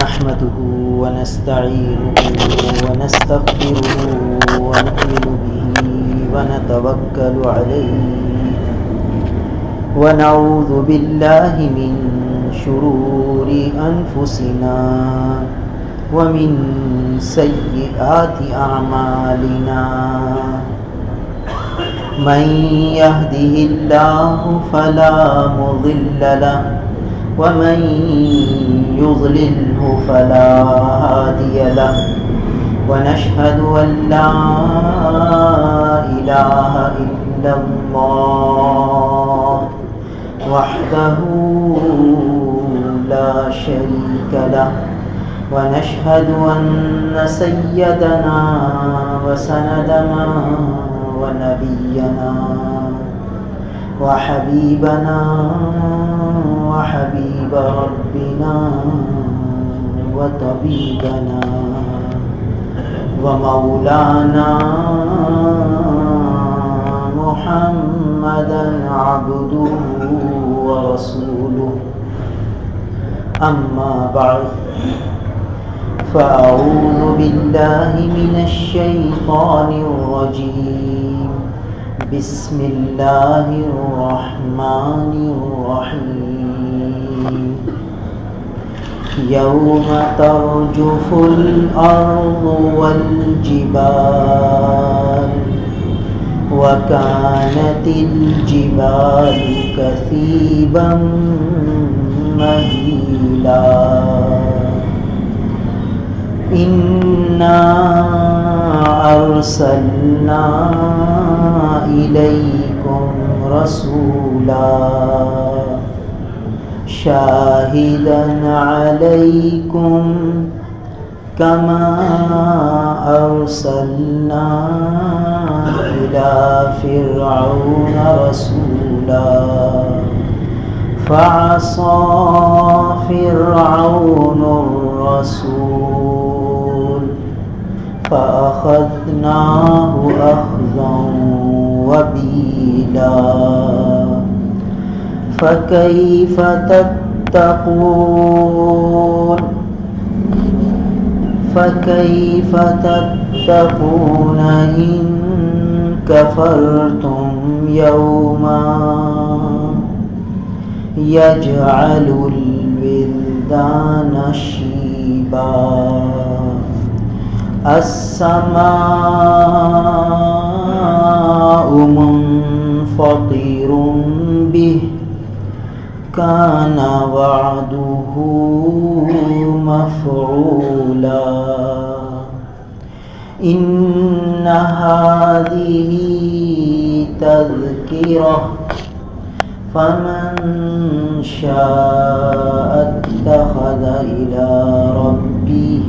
نحمده ونستعينه ونستغفره ونؤمن به ونتوكل عليه ونعوذ بالله من شرور أنفسنا ومن سيئات أعمالنا من يهده الله فلا مضل له ومن يضلله فلا هادي له ونشهد أن لا إله إلا الله وحده لا شريك له ونشهد أن سيدنا وسندنا ونبينا وحبيبنا وحبيب ربنا وطبيبنا ومولانا محمدا عبده ورسوله أما بعد فأعوذ بالله من الشيطان الرجيم بسم الله الرحمن الرحيم يوم ترجف الأرض والجبال وكانت الجبال كثيبا مهيلا إنا أرسلنا إليكم رسولا شاهدا عليكم كما أرسلنا إلى فرعون رسولا فعصى فرعون الرسول فأخذناه أخذا وبيلا فكيف تتقون إن كفرتم يوما يجعل الولدان شيبا السماء منفطر به كان وعده مفعولا إن هذه تذكرة فمن شاء اتخذ إلى ربه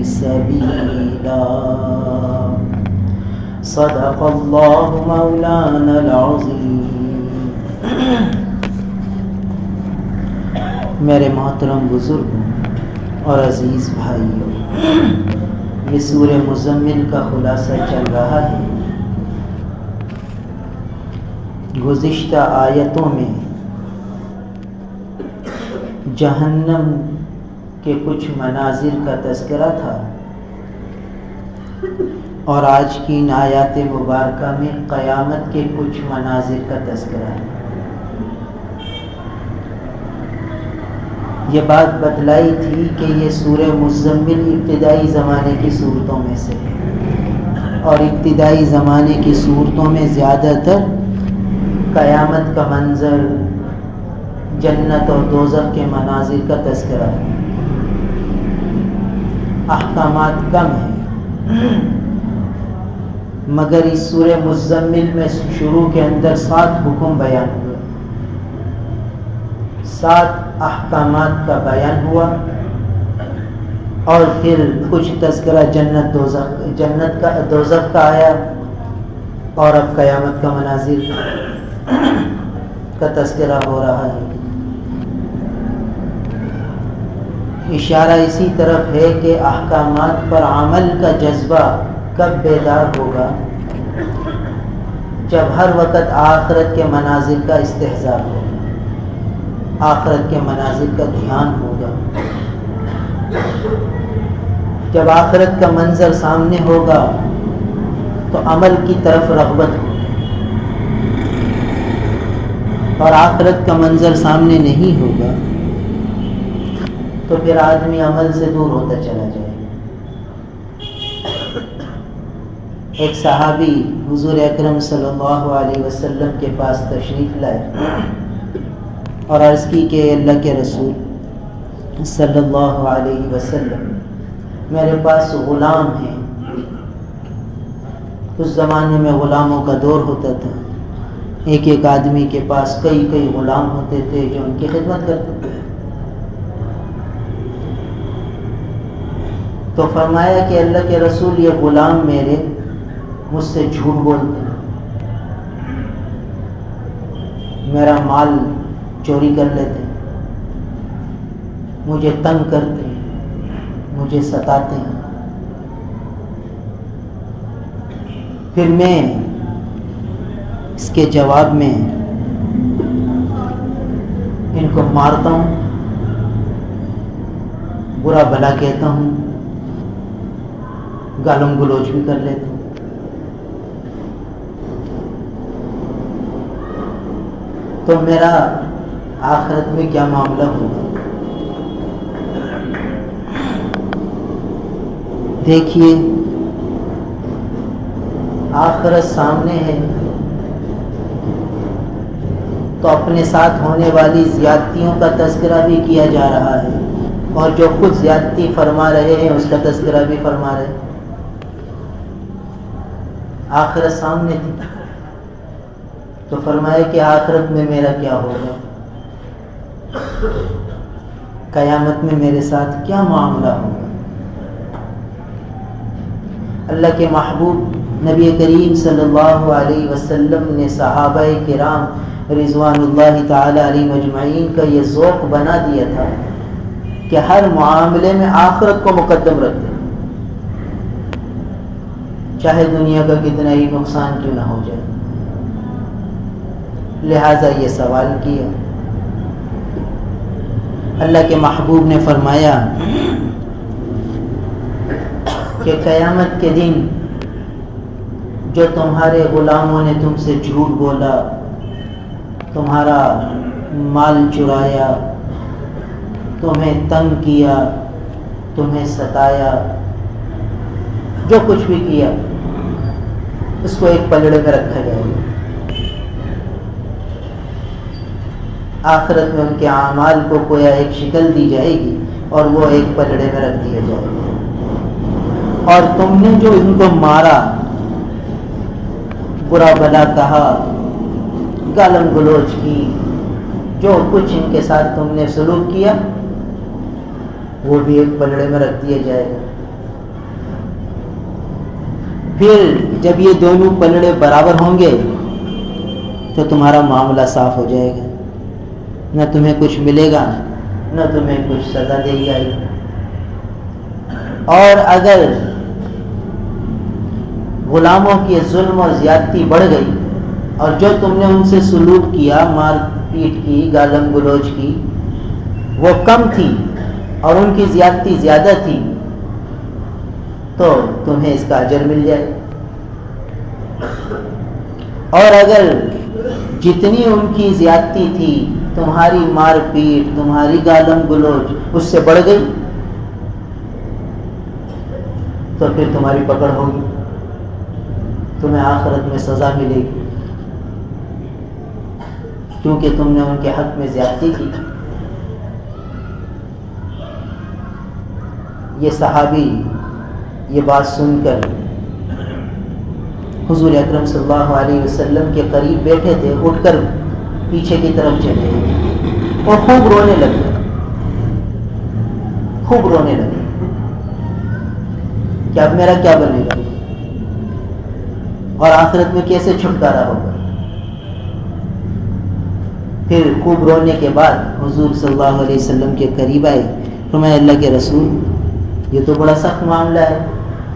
سبيلا صدق الله مولانا العظيم. میرے محترم بزرگوں اور عزیز بھائیوں، یہ سورہ مزمل کا خلاصہ چل رہا ہے۔ گزشتہ آیتوں میں جہنم کے کچھ مناظر کا تذکرہ تھا، اور آج کی ان آیات مبارکہ میں قیامت کے کچھ مناظر کا تذکرہ ہے۔ یہ بات بتلائی تھی کہ یہ سورہ مزمل ابتدائی زمانے کی صورتوں میں سے ہے، اور ابتدائی زمانے کی صورتوں میں زیادہ تر قیامت کا منظر، جنت اور دوزخ کے مناظر کا تذکرہ ہے، احکامات کم ہیں۔ مگر اس سورہ مزمل میں شروع کے اندر 7 حکم بیان ہوئے، 7 احکامات کا بیان ہوا، اور پھر کچھ تذکرہ جنت کا دوزخ کا آیا، اور اب قیامت کا مناظر کا تذکرہ ہو رہا ہے۔ اشارہ اسی طرف ہے کہ احکامات پر عمل کا جذبہ کب بیدار ہوگا؟ جب ہر وقت آخرت کے مناظر کا استحضار ہوگا، آخرت کے مناظر کا دھیان ہوگا، جب آخرت کا منظر سامنے ہوگا تو عمل کی طرف رغبت ہو، اور آخرت کا منظر سامنے نہیں ہوگا تو پھر آدمی عمل سے دور ہوتا چلا جائے۔ ایک صحابی حضور اکرم صلی اللہ علیہ وسلم کے پاس تشریف لائے اور عرض کی کہ اللہ کے رسول صلی اللہ علیہ وسلم، میرے پاس غلام ہیں۔ اس زمانے میں غلاموں کا دور ہوتا تھا، ایک ایک آدمی کے پاس کئی غلام ہوتے تھے جو ان کی خدمت کرتے تھے۔ تو فرمایا کہ اللہ کے رسول، یہ غلام میرے مجھ سے جھوٹ بولتے ہیں، میرا مال چوری کر لیتے ہیں، مجھے تنگ کرتے ہیں، مجھے ستاتے ہیں۔ پھر میں اس کے جواب میں ان کو مارتا ہوں، برا بھلا کہتا ہوں، گالم گلوچ بھی کر لیتا ہوں۔ تو میرا آخرت میں کیا معاملہ ہوگا؟ دیکھیے، آخرت سامنے ہے تو اپنے ساتھ ہونے والی زیادتیوں کا تذکرہ بھی کیا جا رہا ہے، اور جو خود زیادتی فرما رہے ہیں اس کا تذکرہ بھی فرما رہے ہیں۔ آخرت سامنے تھی تو فرمایا کہ آخرت میں میرا کیا ہوگا، قیامت میں میرے ساتھ کیا معاملہ ہوگا۔ اللہ کے محبوب نبی کریم صلی اللہ علیہ وسلم نے صحابہ کرام رضوان اللہ تعالی علیہ مجمعین کا یہ ذوق بنا دیا تھا کہ ہر معاملے میں آخرت کو مقدم رکھتے، چاہے دنیا کا کتنا ہی نقصان کیوں نہ ہو جائے۔ لہذا یہ سوال کیا، اللہ کے محبوب نے فرمایا کہ قیامت کے دن جو تمہارے غلاموں نے تم سے جھوٹ بولا، تمہارا مال چرایا، تمہیں تنگ کیا، تمہیں ستایا، جو کچھ بھی کیا، اس کو ایک پلڑے میں رکھا جائے گا۔ آخرت میں ان کے اعمال کو کویا ایک شکل دی جائے گی اور وہ ایک پلڑے میں رکھ دیا جائے گا، اور تم نے جو ان کو مارا، برا بھلا کہا، گالم گلوچ کی، جو کچھ ان کے ساتھ تم نے سلوک کیا، وہ بھی ایک پلڑے میں رکھ دیا جائے گا۔ پھر جب یہ دونوں پلڑے برابر ہوں گے تو تمہارا معاملہ صاف ہو جائے گا، نہ تمہیں کچھ ملے گا نہ تمہیں کچھ سزا دی جائے گی۔ اور اگر غلاموں کی ظلم اور زیادتی بڑھ گئی اور جو تم نے ان سے سلوک کیا، مار پیٹ کی، گالم گلوچ کی، وہ کم تھی اور ان کی زیادتی زیادہ تھی، تو تمہیں اس کا اجر مل جائے۔ اور اگر جتنی ان کی زیادتی تھی، تمہاری مار پیٹ، تمہاری گالم گلوچ اس سے بڑھ گئی، تو پھر تمہاری پکڑ ہوگی، تمہیں آخرت میں سزا ملے گی، کیونکہ تم نے ان کے حق میں زیادتی کی۔ یہ صحابی یہ بات سن کر حضور اکرم صلی اللہ علیہ وسلم کے قریب بیٹھے تھے، اٹھ کر پیچھے کی طرف چلے گئے اور خوب رونے لگے، خوب رونے لگے کہ اب میرا کیا بنے گا اور آخرت میں کیسے چھٹکارا ہوگا۔ پھر خوب رونے کے بعد حضور صلی اللہ علیہ وسلم کے قریب آئے، فرمایا اللہ کے رسول، یہ تو بڑا سخت معاملہ ہے،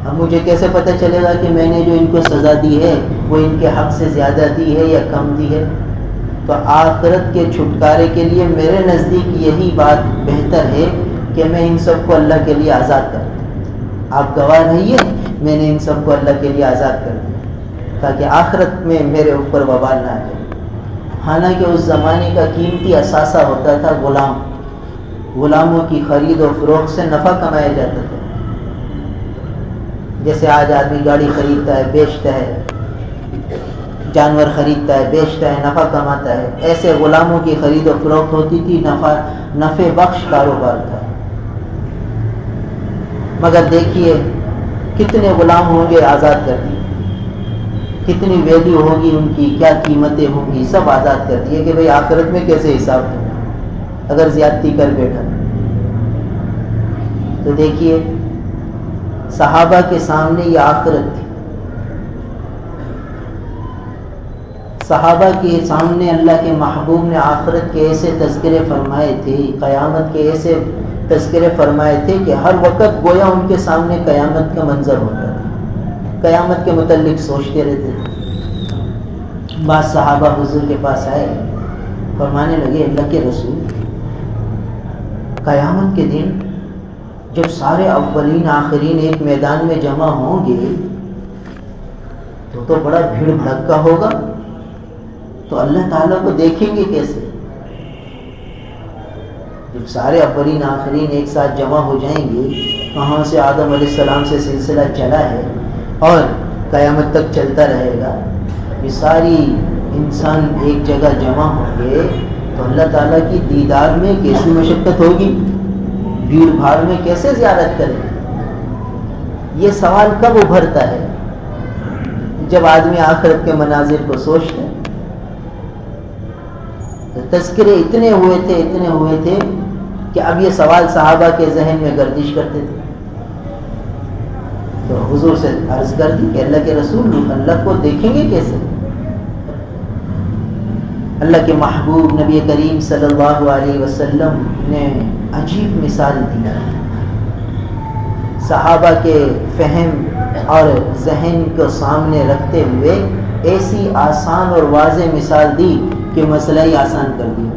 اب مجھے کیسے پتہ چلے گا کہ میں نے جو ان کو سزا دی ہے وہ ان کے حق سے زیادہ دی ہے یا کم دی ہے؟ تو آخرت کے چھٹکارے کے لیے میرے نزدیک یہی بات بہتر ہے کہ میں ان سب کو اللہ کے لیے آزاد کر دوں، آپ گواہ رہیے، میں نے ان سب کو اللہ کے لیے آزاد کر دیا تاکہ آخرت میں میرے اوپر وبال نہ آ جائے۔ حالانکہ اس زمانے کا قیمتی اثاثہ ہوتا تھا غلام، غلاموں کی خرید و فروخت سے نفع کمایا جاتا تھا۔ جیسے آج آدمی گاڑی خریدتا ہے بیچتا ہے، جانور خریدتا ہے بیچتا ہے نفع کماتا ہے، ایسے غلاموں کی خرید و فروخت ہوتی تھی، نفع بخش کاروبار تھا۔ مگر دیکھیے کتنے غلام ہوں گے آزاد کر دیے، کتنی ویلیو ہوگی ان کی، کیا قیمتیں ہوں گی، سب آزاد کر دیے کہ بھئی آخرت میں کیسے حساب دوں اگر زیادتی کر بیٹھا۔ تو دیکھیے صحابہ کے سامنے یہ آخرت تھی، صحابہ کے سامنے اللہ کے محبوب نے آخرت کے ایسے تذکرے فرمائے تھے، قیامت کے ایسے تذکرے فرمائے تھے کہ ہر وقت گویا ان کے سامنے قیامت کا منظر ہوتا تھا، قیامت کے متعلق سوچتے رہتے تھے۔ بعض صحابہ حضور کے پاس آئے، فرمانے لگے اللہ کے رسول، قیامت کے دن جب سارے اولین آخرین ایک میدان میں جمع ہوں گے تو بڑا بھیڑ بھڑکا ہوگا، تو اللہ تعالیٰ کو دیکھیں گے کیسے؟ جب سارے اولین آخرین ایک ساتھ جمع ہو جائیں گے، وہاں سے آدم علیہ السلام سے سلسلہ چلا ہے اور قیامت تک چلتا رہے گا، یہ ساری انسان ایک جگہ جمع ہوں گے تو اللہ تعالیٰ کی دیدار میں کیسی مشقت ہوگی، بھیڑ بھاڑ میں کیسے زیارت کریں؟ یہ سوال کب ابھرتا ہے؟ جب آدمی آخرت کے مناظر کو سوچتا ہے۔ تو تذکرے اتنے ہوئے تھے کہ اب یہ سوال صحابہ کے ذہن میں گردش کرتے تھے۔ تو حضور سے عرض کر دی کہ اللہ کے رسول اللہ کو دیکھیں گے کیسے؟ اللہ کے محبوب نبی کریم صلی اللہ علیہ وسلم نے عجیب مثال دی، صحابہ کے فہم اور ذہن کو سامنے رکھتے ہوئے ایسی آسان اور واضح مثال دی کہ مسئلہ ہی آسان کر دیا۔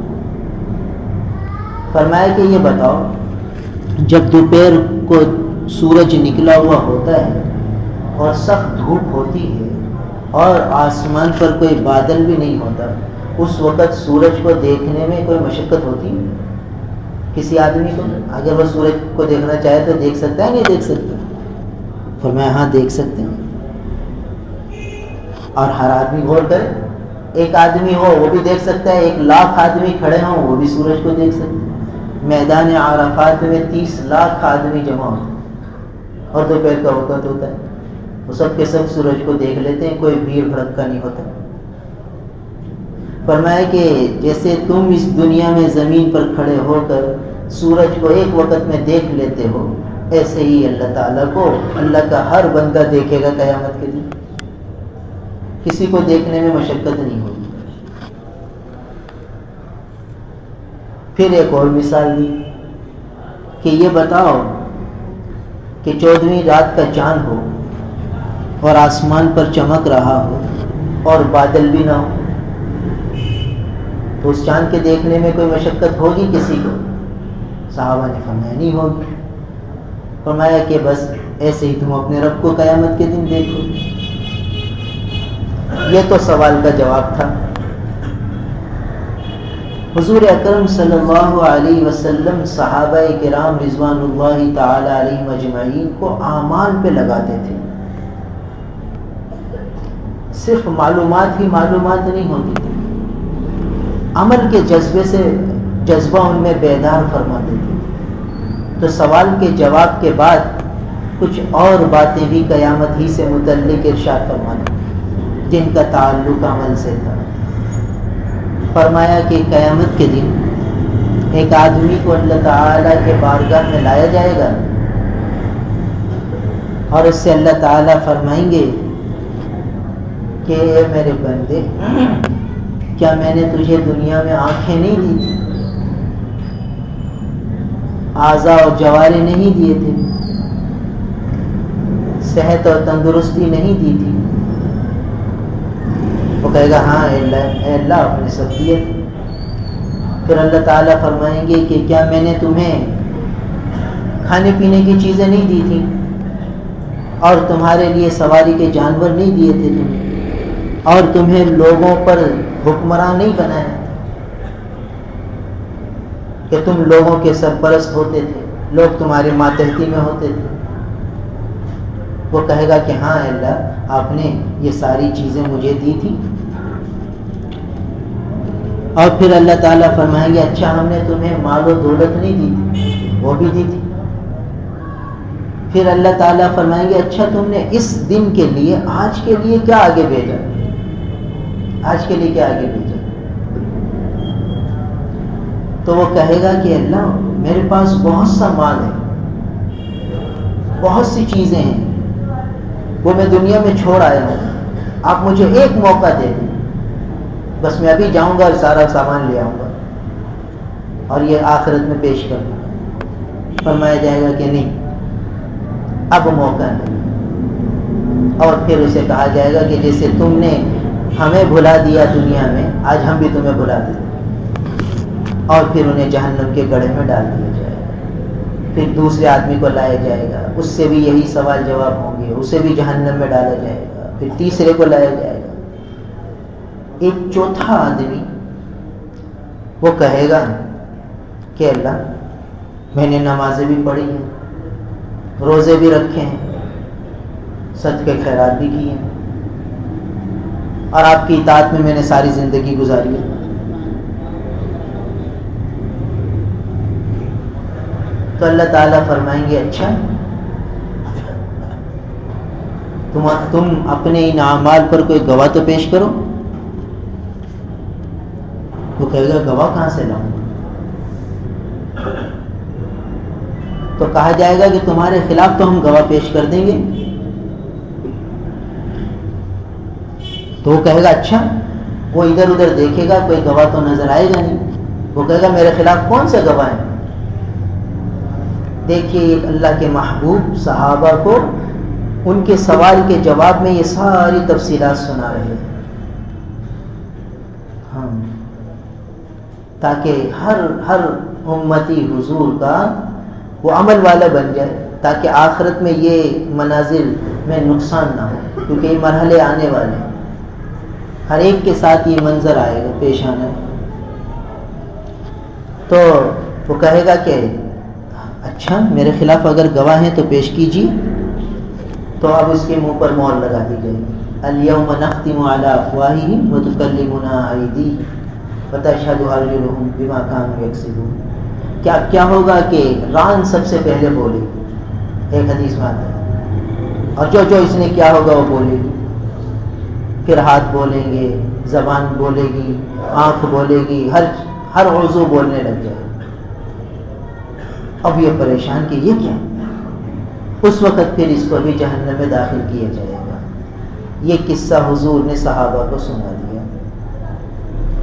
فرمایا کہ یہ بتاؤ، جب دوپہر کو سورج نکلا ہوا ہوتا ہے اور سخت دھوپ ہوتی ہے اور آسمان پر کوئی بادل بھی نہیں ہوتا، اس وقت سورج کو دیکھنے میں کوئی مشقت ہوتی ہے؟ کسی آدمی کو اگر وہ سورج کو دیکھنا چاہے تو دیکھ سکتا ہے نہیں دیکھ سکتا؟ فرمایا ہاں دیکھ سکتے ہیں، اور ہر آدمی غور کرے، ایک آدمی ہو وہ بھی دیکھ سکتا ہے، 1,00,000 آدمی کھڑے ہوں وہ بھی سورج کو دیکھ سکتے ہیں۔ میدان عرفات میں 30 لاکھ آدمی جمع ہوتے ہیں اور دوپہر کا وقت ہوتا ہے، وہ سب کے سب سورج کو دیکھ لیتے ہیں، کوئی بھیڑ بھڑکا نہیں ہوتا۔ فرمایا کہ جیسے تم اس دنیا میں زمین پر کھڑے ہو کر سورج کو ایک وقت میں دیکھ لیتے ہو، ایسے ہی اللہ تعالیٰ کو اللہ کا ہر بندہ دیکھے گا قیامت کے دن، کسی کو دیکھنے میں مشقت نہیں ہوگی۔ پھر ایک اور مثال دی کہ یہ بتاؤ کہ 14ویں رات کا چاند ہو اور آسمان پر چمک رہا ہو اور بادل بھی نہ ہو، تو اس چاند کے دیکھنے میں کوئی مشقت ہوگی کسی کو؟ صحابہ نے فرمایا نہیں ہوگی۔ فرمایا کہ بس ایسے ہی تم اپنے رب کو قیامت کے دن دیکھو۔ یہ تو سوال کا جواب تھا۔ حضور اکرم صلی اللہ علیہ وسلم صحابہ کرام رضوان اللہ تعالی علیہم اجمعین کو اعمال پہ لگاتے تھے، صرف معلومات ہی معلومات نہیں ہوتی تھی، عمل کے جذبے سے جذبہ ان میں بیدار فرماتے تھے۔ تو سوال کے جواب کے بعد کچھ اور باتیں بھی قیامت ہی سے متعلق ارشاد فرماتے جن کا تعلق عمل سے تھا۔ فرمایا کہ قیامت کے دن ایک آدمی کو اللہ تعالیٰ کے بارگاہ میں لایا جائے گا اور اس سے اللہ تعالیٰ فرمائیں گے کہ اے میرے بندے، کیا میں نے تجھے دنیا میں آنکھیں نہیں دی تھی، اعضاء اور جوارے نہیں دیے تھے، صحت اور تندرستی نہیں دی تھی؟ وہ کہے گا ہاں اے اللہ آپ نے سب دیے۔ پھر اللہ تعالیٰ فرمائیں گے کہ کیا میں نے تمہیں کھانے پینے کی چیزیں نہیں دی تھیں، اور تمہارے لیے سواری کے جانور نہیں دیے تھے تمہیں، اور تمہیں لوگوں پر حکمراں نہیں بنایا کہ تم لوگوں کے سرپرست ہوتے تھے، لوگ تمہارے ماتحتی میں ہوتے تھے. وہ کہے گا کہ ہاں اللہ، آپ نے یہ ساری چیزیں مجھے دی تھی. اور پھر اللہ تعالیٰ فرمائیں گے اچھا ہم نے تمہیں مال و دولت نہیں دی تھی، وہ بھی دی تھی. پھر اللہ تعالیٰ فرمائیں گے اچھا تم نے اس دن کے لیے، آج کے لیے کیا آگے بھیجا، آج کے لیے کیا آگے بھیجا. تو وہ کہے گا کہ اللہ میرے پاس بہت سا مال ہے، بہت سی چیزیں ہیں، وہ میں دنیا میں چھوڑ آیا ہوں، آپ مجھے ایک موقع دے دیں، بس میں ابھی جاؤں گا اور سارا سامان لے آؤں گا اور یہ آخرت میں پیش کر دوں. فرمایا جائے گا کہ نہیں، اب موقع نہیں. اور پھر اسے کہا جائے گا کہ جیسے تم نے ہمیں بھلا دیا دنیا میں، آج ہم بھی تمہیں بھلا دیں. اور پھر انہیں جہنم کے گڑھے میں ڈال دیا جائے گا. پھر دوسرے آدمی کو لایا جائے گا، اس سے بھی یہی سوال جواب ہوں گے، اسے بھی جہنم میں ڈالا جائے گا. پھر تیسرے کو لایا جائے گا. ایک چوتھا آدمی وہ کہے گا کہ اللہ میں نے نمازیں بھی پڑھی ہیں، روزے بھی رکھے ہیں، صدقے خیرات بھی کیے ہیں، اور آپ کی اطاعت میں میں نے ساری زندگی گزاری ہے. تو اللہ تعالیٰ فرمائیں گے اچھا تم اپنے ان اعمال پر کوئی گواہ تو پیش کرو. وہ کہے گا گواہ کہاں سے لاؤں؟ تو کہا جائے گا کہ تمہارے خلاف تو ہم گواہ پیش کر دیں گے. تو وہ کہے گا اچھا، وہ ادھر ادھر دیکھے گا، کوئی گواہ تو نظر آئے گا نہیں. وہ کہے گا میرے خلاف کون سے گواہ ہیں؟ دیکھیے ایک اللہ کے محبوب صحابہ کو ان کے سوال کے جواب میں یہ ساری تفصیلات سنا رہے ہیں، ہاں، تاکہ ہر امتی حضور کا وہ عمل والا بن جائے، تاکہ آخرت میں یہ منازل میں نقصان نہ ہو، کیونکہ یہ مرحلے آنے والے ہیں، ہر ایک کے ساتھ یہ منظر آئے گا، پیش آنا ہے. تو وہ کہے گا کہ اچھا میرے خلاف اگر گواہ ہیں تو پیش کیجیے. تو اب اس کے منہ پر مہر لگا دی جائے گی. الیوم نختم علی افواہہم وتکلمنا ایدیہم وتشہد ارجلہم بما کانوا یکسبون. کیا ہوگا کہ ران سب سے پہلے بولے گی، ایک حدیث میں آتا ہے، اور جو اس نے کیا ہوگا وہ بولے گی. پھر ہاتھ بولیں گے، زبان بولے گی، آنکھ بولے گی، ہر عضو بولنے لگ جائے. اب یہ پریشان کہ یہ کیا؟ اس وقت پھر اس کو بھی جہنم میں داخل کیا جائے گا. یہ قصہ حضور نے صحابہ کو سنا دیا،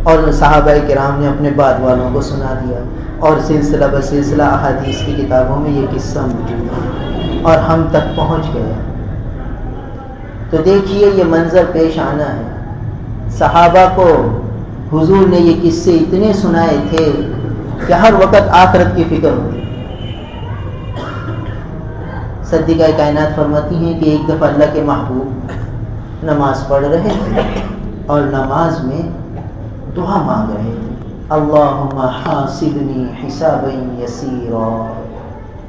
اور صحابہ کرام نے اپنے بعد والوں کو سنا دیا، اور سلسلہ بسلسلہ احادیث کی کتابوں میں یہ قصہ موجود ہے اور ہم تک پہنچ گیا. تو دیکھیے یہ منظر پیش آنا ہے. صحابہ کو حضور نے یہ قصے اتنے سنائے تھے کہ ہر وقت آخرت کی فکر ہوتی. صدیقہ کائنات فرماتی ہیں کہ ایک دفعہ اللہ کے محبوب نماز پڑھ رہے تھے اور نماز میں دعا مانگ رہے تھے، اللہم حاسبنی حسابا یسیرا،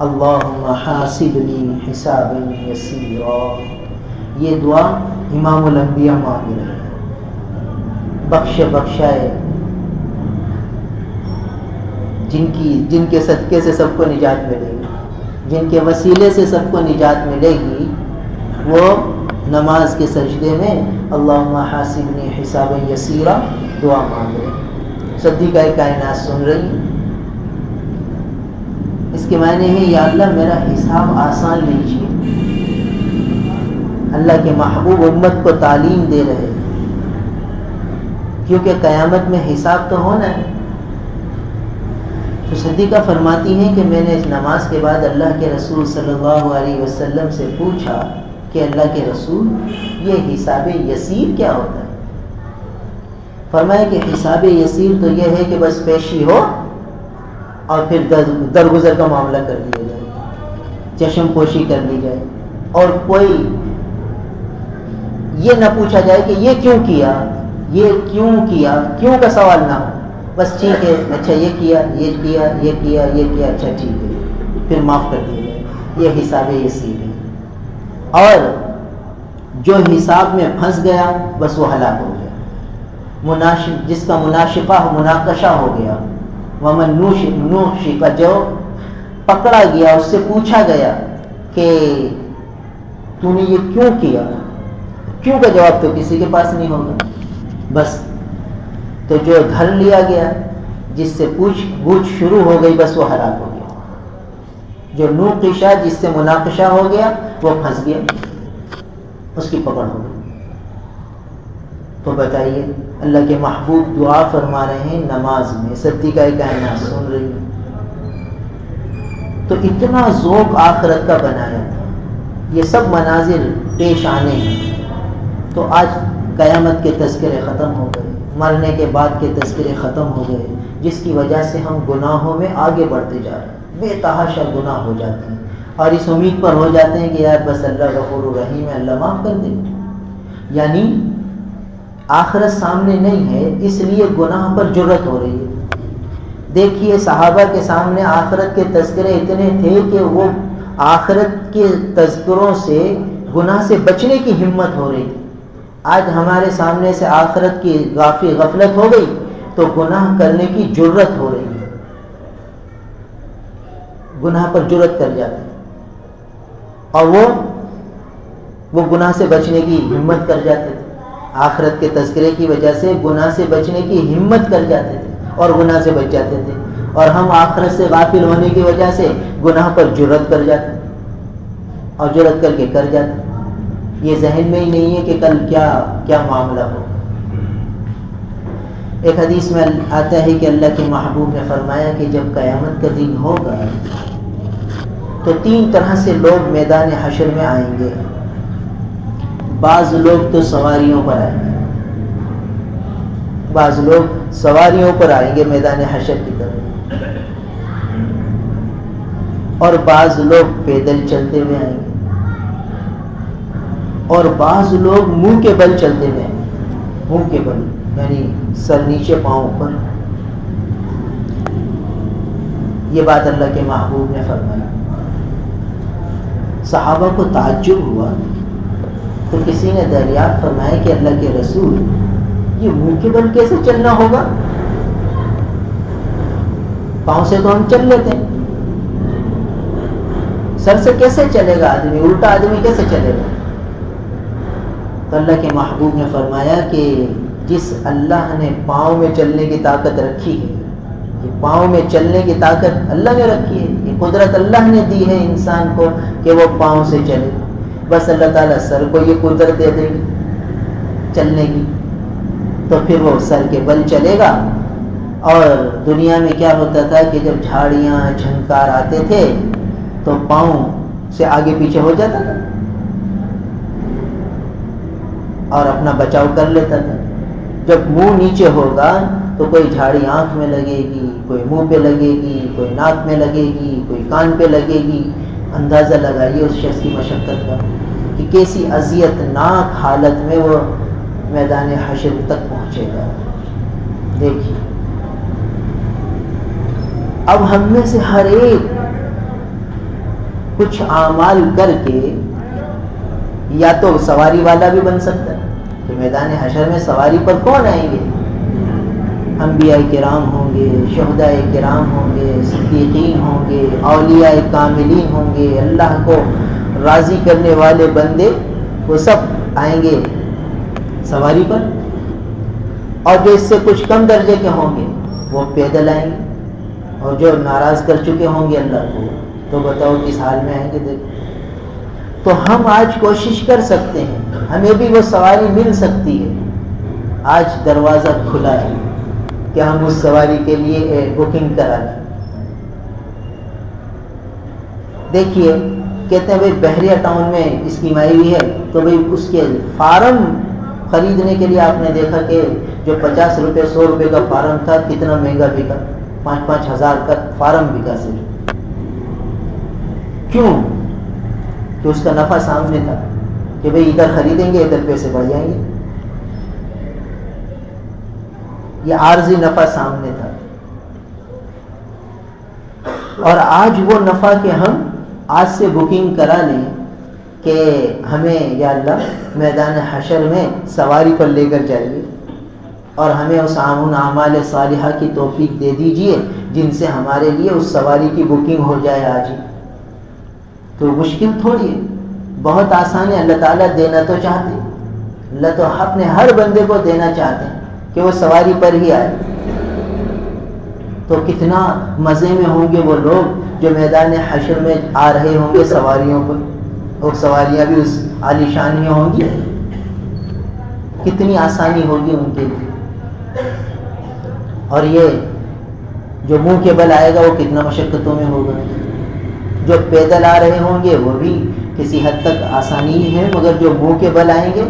اللہم حاسبنی حسابا یسیرا. یہ دعا امام الانبیاء مانگ رہے ہیں، بخشائے جن کے صدقے سے سب کو نجات ملے گی، جن کے وسیلے سے سب کو نجات ملے گی، وہ نماز کے سجدے میں اللہم حاسبنی حسابا یسیرا دعا مانگ رہے ہیں. صدیقہ کائنات سن رہی ہیں. اس کے معنی ہے یا اللہ میرا حساب آسان لیجیے. اللہ کے محبوب امت کو تعلیم دے رہے ہیں، کیونکہ قیامت میں حساب تو ہونا ہے. تو صدیقہ فرماتی ہیں کہ میں نے اس نماز کے بعد اللہ کے رسول صلی اللہ علیہ وسلم سے پوچھا کہ اللہ کے رسول یہ حساب یسیر کیا ہوتا ہے؟ فرمایا کہ حساب یسیر تو یہ ہے کہ بس پیشی ہو اور پھر درگزر کا معاملہ کر دیا جائے. چشم پوشی کر لی جائے، اور کوئی یہ نہ پوچھا جائے کہ یہ کیوں کیا، یہ کیوں کیا، کیوں کا سوال نہ ہو، بس ٹھیک ہے اچھا یہ کیا یہ کیا یہ کیا یہ کیا، اچھا ٹھیک ہے پھر معاف کر دیا جائے، یہ حساب یسیر ہے۔ اور جو حساب میں پھنس گیا بس وہ ہلاک ہو گیا، جس کا مناشفہ مناقشہ ہو گیا، ومن نوشق، جو پکڑا گیا، اس سے پوچھا گیا کہ تو نے یہ کیوں کیا، کیوں کا جواب تو کسی کے پاس نہیں ہوگا، بس تو جو دھر لیا گیا، جس سے پوچھ گچھ شروع ہو گئی، بس وہ ہلاک ہو گیا، جو نوقشہ، جس سے مناقشہ ہو گیا، وہ پھنس گیا، اس کی پکڑ ہو گئی۔ تو بتائیے، اللہ کے محبوب دعا فرما رہے ہیں نماز میں، صدیقہ کائنات سن رہی ہے، تو اتنا ذوق آخرت کا بنایا تھا، یہ سب مناظر پیش آنے ہیں، تو آج قیامت کے تذکرے ختم ہو گئے، مرنے کے بعد کے تذکرے ختم ہو گئے، جس کی وجہ سے ہم گناہوں میں آگے بڑھتے جا رہے ہیں، بے تحاشا گناہ ہو جاتے ہیں، اور اس امید پر ہو جاتے ہیں کہ یار بس اللہ غفور الرحیم ہے، اللہ معاف کر دے، یعنی آخرت سامنے نہیں ہے، اس لیے گناہ پر جرأت ہو رہی ہے۔ دیکھیے صحابہ کے سامنے آخرت کے تذکرے اتنے تھے کہ وہ آخرت کے تذکروں سے گناہ سے بچنے کی ہمت ہو رہی تھی۔ آج ہمارے سامنے سے آخرت کی غفلت ہو گئی تو گناہ کرنے کی جرأت ہو رہی ہے، گناہ پر جرأت کر جاتے ہیں، اور وہ گناہ سے بچنے کی ہمت کر جاتے تھے، آخرت کے تذکرے کی وجہ سے گناہ سے بچنے کی ہمت کر جاتے تھے اور گناہ سے بچ جاتے تھے، اور ہم آخرت سے غافل ہونے کی وجہ سے گناہ پر جرأت کر جاتے ہیں، اور جرأت کر کے کر جاتے ہیں، یہ ذہن میں ہی نہیں ہے کہ کل کیا معاملہ ہو۔ ایک حدیث میں آتا ہے کہ اللہ کے محبوب نے فرمایا کہ جب قیامت کا دن ہوگا تو 3 طرح سے لوگ میدان حشر میں آئیں گے۔ بعض لوگ تو سواریوں پر آئیں گے، بعض لوگ سواریوں پر آئیں گے میدان حشر کی طرف، اور بعض لوگ پیدل چلتے ہوئے آئیں گے، اور بعض لوگ منہ کے بل چلتے ہوئے آئیں گے، منہ کے بل یعنی سر نیچے پاؤں اوپر۔ یہ بات اللہ کے محبوب نے فرمائی، صحابہ کو تعجب ہوا، تو کسی نے دریافت فرمایا کہ اللہ کے رسول یہ منہ کے بل کیسے چلنا ہوگا، پاؤں سے تو ہم چل لیتے ہیں، سر سے کیسے چلے گا آدمی، الٹا آدمی کیسے چلے گا؟ تو اللہ کے محبوب نے فرمایا کہ جس اللہ نے پاؤں میں چلنے کی طاقت رکھی ہے، یہ پاؤں میں چلنے کی طاقت اللہ نے رکھی ہے، یہ قدرت اللہ نے دی ہے انسان کو کہ وہ پاؤں سے چلے، بس اللہ تعالیٰ سر کو یہ قدرت دے دے گی چلنے کی، تو پھر وہ سر کے بل چلے گا۔ اور دنیا میں کیا ہوتا تھا کہ جب جھاڑیاں جھنکار آتے تھے تو پاؤں سے آگے پیچھے ہو جاتا تھا اور اپنا بچاؤ کر لیتا تھا۔ جب منہ نیچے ہوگا تو کوئی جھاڑی آنکھ میں لگے گی، کوئی منہ پہ لگے گی، کوئی ناک میں لگے گی، کوئی کان پہ لگے گی، اندازہ لگائیے اس شخص کی مشقت کا کہ کیسی اذیت ناک حالت میں وہ میدان حشر تک پہنچے گا۔ دیکھیے اب ہم میں سے ہر ایک کچھ اعمال کر کے یا تو سواری والا بھی بن سکتا ہے کہ میدان حشر میں سواری پر کون آئیں گے؟ انبیاء کرام ہوں گے، شہداء کرام ہوں گے، صدیقین ہوں گے، اولیاء کاملین ہوں گے، اللہ کو راضی کرنے والے بندے، وہ سب آئیں گے سواری پر، اور جو اس سے کچھ کم درجے کے ہوں گے وہ پیدل آئیں گے، اور جو ناراض کر چکے ہوں گے اللہ کو تو بتاؤ کس حال میں آئیں گے۔ دیکھو تو ہم آج کوشش کر سکتے ہیں، ہمیں بھی وہ سواری مل سکتی ہے، آج دروازہ کھلا ہے کہ ہم اس سواری کے لیے بکنگ کرا لیں۔ دیکھیے کہتے ہیں بھائی بحریہ ٹاؤن میں اسکیم آئی ہوئی ہے، تو بھائی اس کے فارم خریدنے کے لیے آپ نے دیکھا کہ جو 50 روپے 100 روپے کا فارم تھا کتنا مہنگا بکا، 5-5 ہزار کا فارم بکا صرف۔ کیوں؟ کہ اس کا نفع سامنے تھا کہ بھئی ادھر خریدیں گے ادھر پیسے بڑھ جائیں گے. یہ عارضی نفع سامنے تھا. اور آج وہ نفع کہ ہم آج سے بکنگ کرا لیں کہ ہمیں یا اللہ میدان حشر میں سواری پر لے کر جائیے اور ہمیں اس اعمال صالحہ کی توفیق دے دیجئے جن سے ہمارے لیے اس سواری کی بکنگ ہو جائے آج ہی. تو مشکل تھوڑی ہے، بہت آسان ہے. اللہ تعالیٰ دینا تو چاہتے ہیں، اللہ تو اپنے ہر بندے کو دینا چاہتے ہیں کہ وہ سواری پر ہی آئے. تو کتنا مزے میں ہوں گے وہ لوگ جو میدان حشر میں آ رہے ہوں گے سواریوں پر، اور سواریاں بھی اس عالی شان ہوں گی. کتنی آسانی ہوگی ان کے لیے. اور یہ جو منہ کے بل آئے گا وہ کتنا مشقتوں میں ہوگا. جو پیدل آ رہے ہوں گے وہ بھی کسی حد تک آسانی ہی ہے، مگر جو منہ کے بل آئیں گے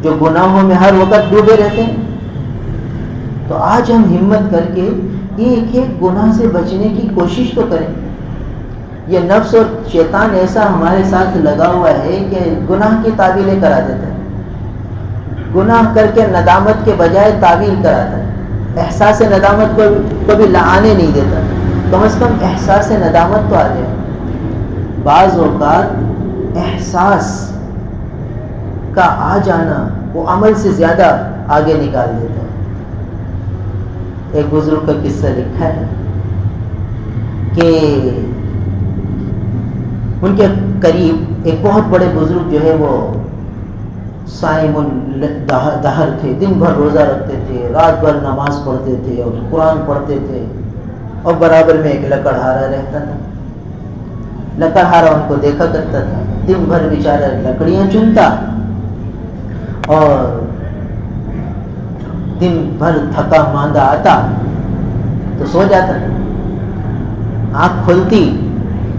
جو گناہوں میں ہر وقت ڈوبے رہتے ہیں. تو آج ہم ہمت کر کے ایک ایک گناہ سے بچنے کی کوشش تو کریں. یہ نفس اور شیطان ایسا ہمارے ساتھ لگا ہوا ہے کہ گناہ کی تعویلیں کرا دیتا ہے. گناہ کر کے ندامت کے بجائے تعویل کراتا ہے. احساس ندامت کو کبھی آنے نہیں دیتا. کم از کم احساس ندامت تو آ جائے. بعض اوقات احساس کا آ جانا وہ عمل سے زیادہ آگے نکال دیتا ہے. ایک بزرگ کا قصہ لکھا ہے کہ ان کے قریب ایک بہت بڑے بزرگ جو ہے وہ صائم الدہر تھے. دن بھر روزہ رکھتے تھے، رات بھر نماز پڑھتے تھے اور قرآن پڑھتے تھے، اور برابر میں ایک لکڑہارا رہتا تھا. لکڑہارا ان کو دیکھا کرتا تھا. دن بھر بیچارہ لکڑیاں چنتا اور دن بھر تھکا ماندہ آتا تو سو جاتا. آنکھ کھلتی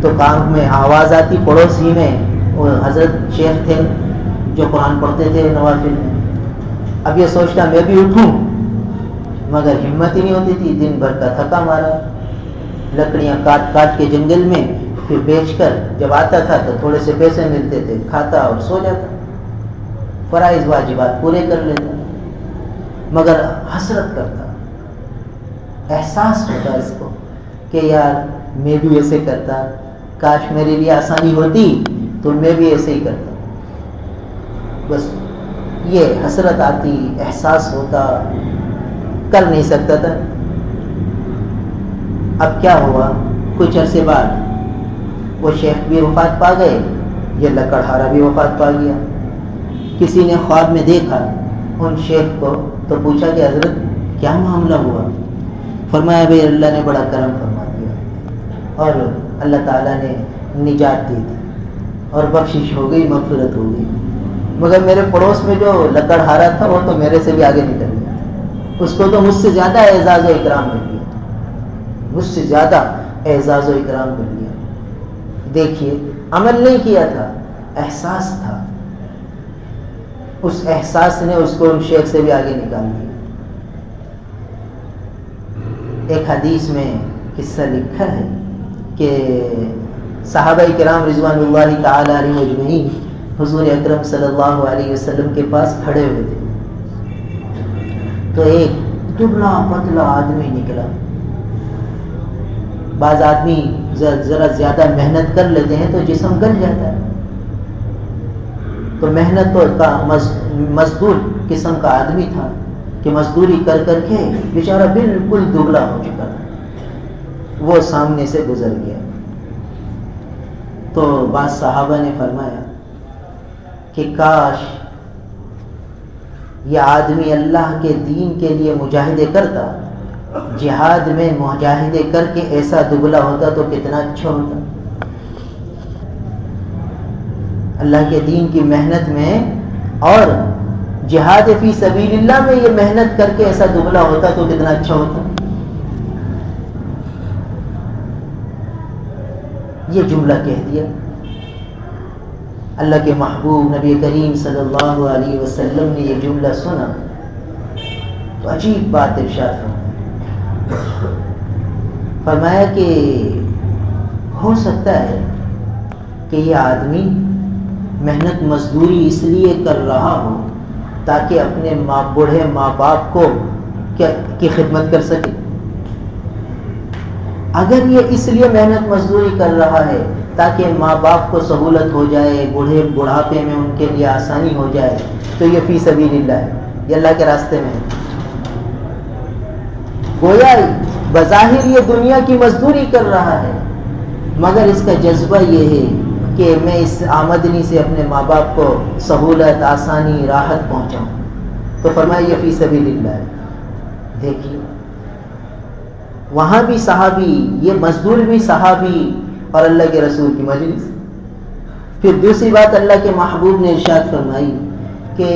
تو کان میں آواز آتی. پڑوسی میں وہ حضرت شیخ تھے جو قرآن پڑھتے تھے نوافل میں. اب یہ سوچتا میں بھی اٹھوں، مگر ہمت ہی نہیں ہوتی تھی. دن بھر کا تھکا مارا، لکڑیاں کاٹ کاٹ کے جنگل میں پھر بیچ کر جب آتا تھا تو تھوڑے سے پیسے ملتے تھے، کھاتا اور سو جاتا. فرائض واجبات پورے کر لیتا، مگر حسرت کرتا. احساس ہوتا اس کو کہ یار میں بھی ایسے کرتا، کاش میرے لیے آسانی ہوتی تو میں بھی ایسے ہی کرتا. بس یہ حسرت آتی، احساس ہوتا، کر نہیں سکتا تھا. اب کیا ہوا؟ کچھ عرصے بعد وہ شیخ بھی وفات پا گئے، یہ لکڑہارا بھی وفات پا گیا. کسی نے خواب میں دیکھا ان شیخ کو تو پوچھا کہ حضرت کیا معاملہ ہوا؟ فرمایا بھائی اللہ نے بڑا کرم فرما دیا اور اللہ تعالیٰ نے نجات دی تھی اور بخشش ہو گئی، مغفرت ہو گئی. مگر میرے پڑوس میں جو لکڑہارا تھا وہ تو میرے سے بھی آگے نکل گیا. اس کو تو مجھ سے زیادہ اعزاز و اکرام مل گیا، مجھ سے زیادہ اعزاز و اکرام مل گیا. دیکھیے عمل نہیں کیا تھا، احساس تھا. اس احساس نے اس کو ان شیخ سے بھی آگے نکال دیا. ایک حدیث میں قصہ لکھا ہے کہ صحابہ کرام رضوان اللہ تعالی علیہم اجمعین حضور اکرم صلی اللہ علیہ وسلم کے پاس کھڑے ہوئے تھے تو ایک دبلا پتلا آدمی نکلا. بعض آدمی ذرا زیادہ محنت کر لیتے ہیں تو جسم گل جاتا ہے. تو محنت تو کا مزدور قسم کا آدمی تھا کہ مزدوری کر کر کے بیچارہ بالکل دبلا ہو چکا تھا. وہ سامنے سے گزر گیا تو بعض صحابہ نے فرمایا کہ کاش یہ آدمی اللہ کے دین کے لیے مجاہدے کرتا، جہاد میں مجاہدے کر کے ایسا دبلا ہوتا تو کتنا اچھا ہوتا. اللہ کے دین کی محنت میں اور جہاد فی سبیل اللہ میں یہ محنت کر کے ایسا دبلا ہوتا تو کتنا اچھا ہوتا. یہ جملہ کہہ دیا. اللہ کے محبوب نبی کریم صلی اللہ علیہ وسلم نے یہ جملہ سنا تو عجیب بات ارشاد فرمایا کہ ہو سکتا ہے کہ یہ آدمی محنت مزدوری اس لیے کر رہا ہو تاکہ اپنے بوڑھے ماں باپ کو کی خدمت کر سکے؟ اگر یہ اس لیے محنت مزدوری کر رہا ہے تاکہ ماں باپ کو سہولت ہو جائے، بڑھاپے میں ان کے لیے آسانی ہو جائے، تو یہ فی سبیل اللہ ہے، یہ اللہ کے راستے میں ہے۔ گویا بظاہر یہ دنیا کی مزدوری کر رہا ہے، مگر اس کا جذبہ یہ ہے کہ میں اس آمدنی سے اپنے ماں باپ کو سہولت، آسانی، راحت پہنچاؤں، تو فرمایا یہ فی سبیل اللہ ہے۔ دیکھیے وہاں بھی صحابی، یہ مزدور بھی صحابی اور اللہ کے رسول کی مجلس۔ پھر دوسری بات اللہ کے محبوب نے ارشاد فرمائی کہ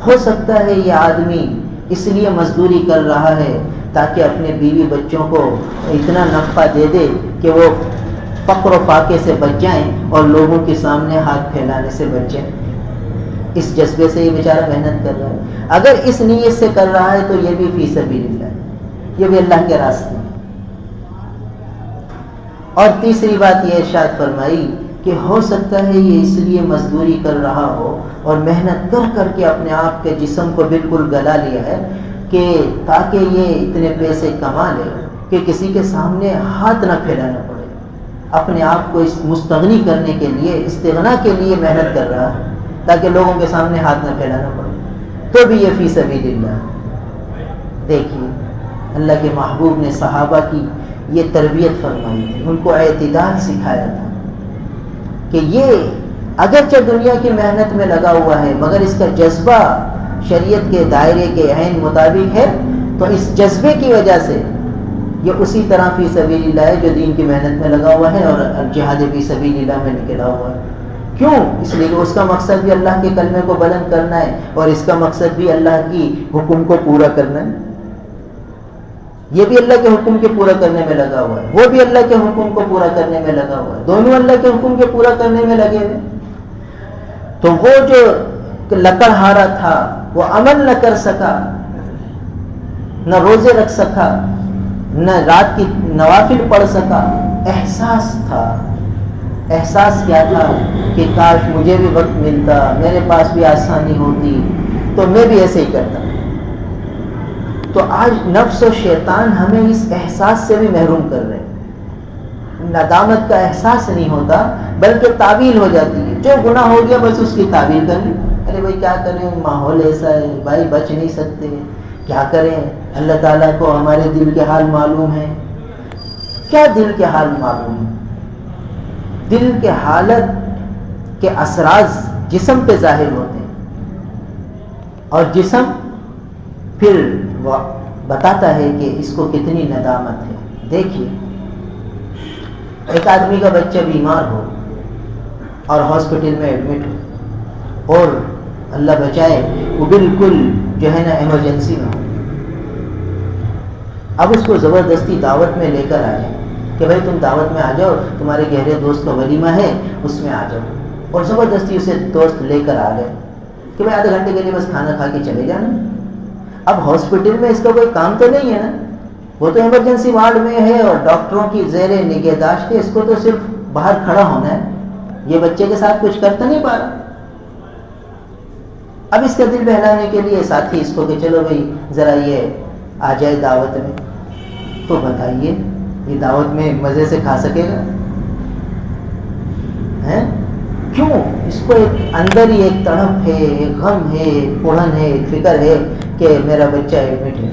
ہو سکتا ہے یہ آدمی اس لیے مزدوری کر رہا ہے تاکہ اپنے بیوی بچوں کو اتنا نفع دے دے کہ وہ فقر و فاقے سے بچ جائیں اور لوگوں کے سامنے ہاتھ پھیلانے سے بچ جائیں۔ اس جذبے سے یہ بیچارہ محنت کر رہا ہے۔ اگر اس نیت سے کر رہا ہے تو یہ بھی فی سبیل اللہ ہے، یہ بھی اللہ کے راستے میں۔ اور تیسری بات یہ ارشاد فرمائی کہ ہو سکتا ہے یہ اس لیے مزدوری کر رہا ہو اور محنت کر کر کے اپنے آپ کے جسم کو بالکل گلا لیا ہے کہ تاکہ یہ اتنے پیسے کما لے کہ کسی کے سامنے ہاتھ نہ پھیلانا پڑے، اپنے آپ کو اس مستغنی کرنے کے لیے، استغنا کے لیے محنت کر رہا ہے تاکہ لوگوں کے سامنے ہاتھ نہ پھیلانا پڑے، تو بھی یہ فی سبیل اللہ۔ دیکھیے اللہ کے محبوب نے صحابہ کی یہ تربیت فرمائی تھی، ان کو اعتدال سکھایا تھا کہ یہ اگرچہ دنیا کی محنت میں لگا ہوا ہے مگر اس کا جذبہ شریعت کے دائرے کے عین مطابق ہے، تو اس جذبے کی وجہ سے یہ اسی طرح فی سبیل اللہ ہے جو دین کی محنت میں لگا ہوا ہے اور جہاد فی سبیل اللہ میں نکلا ہوا ہے۔ کیوں؟ اس لیے کہ اس کا مقصد بھی اللہ کے کلمے کو بلند کرنا ہے اور اس کا مقصد بھی اللہ کی حکم کو پورا کرنا ہے۔ یہ بھی اللہ کے حکم کے پورا کرنے میں لگا ہوا ہے، وہ بھی اللہ کے حکم کو پورا کرنے میں لگا ہوا ہے، دونوں اللہ کے حکم کے پورا کرنے میں لگے ہوئے۔ تو وہ جو لکڑہارا تھا وہ عمل نہ کر سکا، نہ روزے رکھ سکا، نہ رات کی نوافل پڑھ سکا، احساس تھا۔ احساس کیا تھا کہ کاش مجھے بھی وقت ملتا، میرے پاس بھی آسانی ہوتی تو میں بھی ایسے ہی کرتا۔ تو آج نفس و شیطان ہمیں اس احساس سے بھی محروم کر رہے ہیں۔ ندامت کا احساس نہیں ہوتا بلکہ تعویل ہو جاتی ہے، جو گناہ ہو گیا بس اس کی تعویل کر لی، ارے بھائی کیا کریں، ماحول ایسا ہے، بھائی بچ نہیں سکتے، کیا کریں، اللہ تعالیٰ کو ہمارے دل کے حال معلوم ہے۔ کیا دل کے حال معلوم ہے؟ دل کے حالت کے اثرات جسم پہ ظاہر ہوتے ہیں اور جسم پھر وہ بتاتا ہے کہ اس کو کتنی ندامت ہے۔ دیکھیے ایک آدمی کا بچہ بیمار ہو اور ہاسپٹل میں ایڈمٹ ہو اور اللہ بچائے وہ بالکل جو ہے نا ایمرجنسی میں ہو، اب اس کو زبردستی دعوت میں لے کر آ جائے کہ بھائی تم دعوت میں آ جاؤ، تمہارے گہرے دوست کا ولیمہ ہے اس میں آ جاؤ، اور زبردستی اسے دوست لے کر آ گئے کہ بھائی آدھے گھنٹے کے لیے بس کھانا کھا کے چلے جانا۔ اب ہاسپٹل میں اس کا کوئی کام تو نہیں ہے نا، وہ تو ایمرجنسی وارڈ میں ہے اور ڈاکٹروں کی زیر نگہداشت ہے، اس کو تو صرف باہر کھڑا ہونا ہے، یہ بچے کے ساتھ کچھ کرتا نہیں پا رہا۔ اب اس کا دل بہلانے کے لیے ساتھی اس کو کہ چلو بھائی ذرا یہ آ جائے دعوت میں، تو بتائیے یہ دعوت میں مزے سے کھا سکے گا؟ کیوں؟ اس کو ایک اندر ہی ایک تڑپ ہے، ایک غم ہے، ایک اڑن ہے، ایک فکر ہے کہ میرا بچہ ایڈمٹ ہے،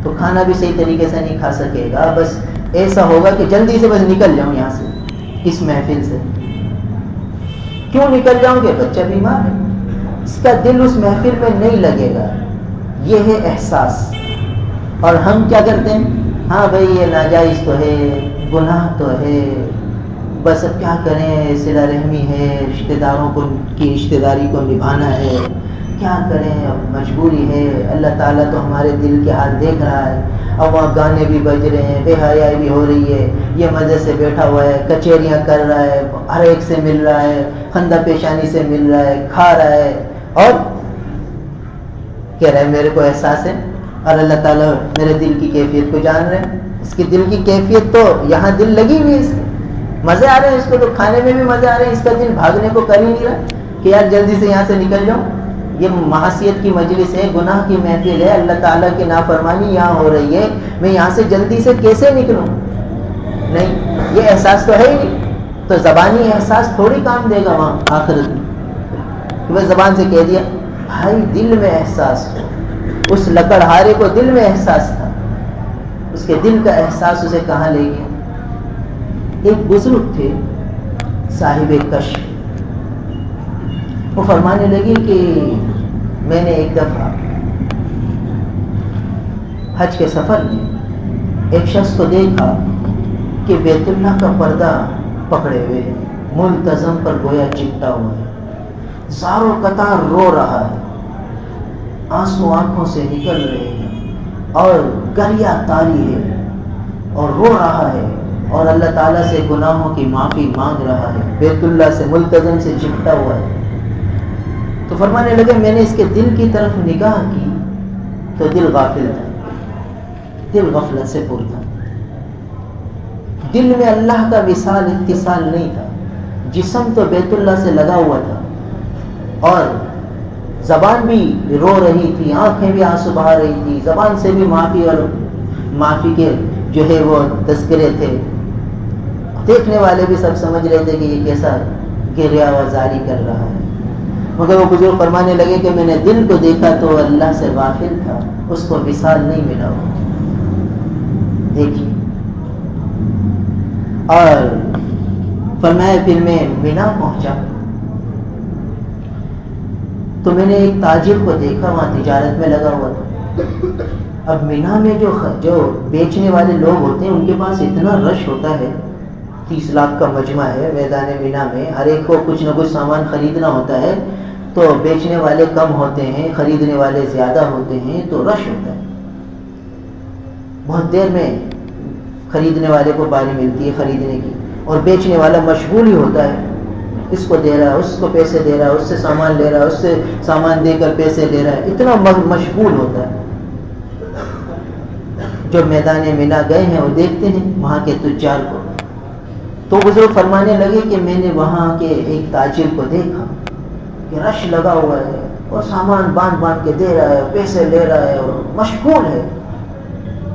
تو کھانا بھی صحیح طریقے سے نہیں کھا سکے گا، بس ایسا ہوگا کہ جلدی سے بس نکل جاؤں یہاں سے، اس محفل سے۔ کیوں نکل جاؤں گے؟ بچہ بیمار ہے، اس کا دل اس محفل میں نہیں لگے گا، یہ ہے احساس۔ اور ہم کیا کرتے ہیں؟ ہاں بھائی یہ ناجائز تو ہے، گناہ تو ہے، بس اب کیا کریں، صلہ رحمی ہے، رشتہ داروں کی رشتہ داری کو نبھانا ہے، کیا کریں، اب مجبوری ہے، اللہ تعالیٰ تو ہمارے دل کے حال دیکھ رہا ہے، اب وہاں گانے بھی بج رہے ہیں، بے حیائی بھی ہو رہی ہے، یہ مزے سے بیٹھا ہوا ہے، کچہریاں کر رہا ہے، ہر ایک سے مل رہا ہے، خندہ پیشانی سے مل رہا ہے، کھا رہا ہے، اور کہہ رہا ہے میرے کو احساس ہے، اور اللہ تعالیٰ میرے دل کی کیفیت کو جان رہے ہیں۔ اس کی دل کی کیفیت تو یہاں دل لگی ہوئی ہے، مزے آ رہے ہیں اس کو، تو کھانے میں بھی مزے آ رہے ہیں، اس کا دل بھاگنے کو کر ہی نہیں رہا کہ یار جلدی سے یہاں سے نکل جاؤں. یہ معصیت کی مجلس ہے، گناہ کی محفل ہے، اللہ تعالیٰ کی نافرمانی یہاں ہو رہی ہے، میں یہاں سے جلدی سے کیسے نکلوں؟ نہیں، یہ احساس تو ہے ہی نہیں. تو زبانی احساس تھوڑی کام دے گا وہاں آخرت میں. وہ زبان سے کہہ دیا، بھائی دل میں احساس ہو. اس لکڑہارے کو دل میں احساس تھا، اس کے دل کا احساس اسے کہاں لے گیا. ایک بزرگ تھے صاحب کشف، وہ فرمانے لگے کہ میں نے ایک دفعہ حج کے سفر میں ایک شخص کو دیکھا کہ بیت اللہ کا پردہ پکڑے ہوئے ملتزم پر گویا چپٹا ہوا ہے، زاروں قطار رو رہا ہے، آنسو آنکھوں سے نکل رہے ہیں اور گریا تاری ہے اور رو رہا ہے اور اللہ تعالیٰ سے گناہوں کی معافی مانگ رہا ہے، بیت اللہ سے ملتزم سے چپٹا ہوا ہے. تو فرمانے لگے میں نے اس کے دل کی طرف نگاہ کی تو دل غافل تھا، دل غفلت سے پر تھا. دل میں اللہ کا وصال اتصال نہیں تھا. جسم تو بیت اللہ سے لگا ہوا تھا اور زبان بھی رو رہی تھی، آنکھیں بھی آنسو بہا رہی تھی، زبان سے بھی معافی اور معافی کے جو ہے وہ تذکرے تھے. دیکھنے والے بھی سب سمجھ رہے تھے کہ یہ کیسا گریہ وزاری کر رہا ہے. مگر وہ بزرگ فرمانے لگے کہ میں نے دل کو دیکھا تو اللہ سے غافل تھا، اس کو وصال نہیں ملا. دیکھیے، اور فرمایا پھر میں مینا پہنچا تو میں نے ایک تاجر کو دیکھا وہاں تجارت میں لگا ہوا تھا. اب مینا میں جو بیچنے والے لوگ ہوتے ہیں ان کے پاس اتنا رش ہوتا ہے، 30 لاکھ کا مجمع ہے میدان مینا میں، ہر ایک کو کچھ نہ کچھ سامان خریدنا ہوتا ہے، تو بیچنے والے کم ہوتے ہیں، خریدنے والے زیادہ ہوتے ہیں، تو رش ہوتا ہے. بہت دیر میں خریدنے والے کو باری ملتی ہے خریدنے کی، اور بیچنے والا مشغول ہی ہوتا ہے، اس کو دے رہا ہے، اس کو پیسے دے رہا ہے، اس سے سامان لے رہا ہے، اس سے سامان دے کر پیسے لے رہا ہے، اتنا مشغول ہوتا ہے. جو میدان مینا گئے ہیں وہ دیکھتے ہیں وہاں کے تجار کو. تو بزرگ فرمانے لگے کہ میں نے وہاں کے ایک تاجر کو دیکھا کہ رش لگا ہوا ہے اور سامان باندھ باندھ کے دے رہا ہے، پیسے لے رہا ہے اور مشغول ہے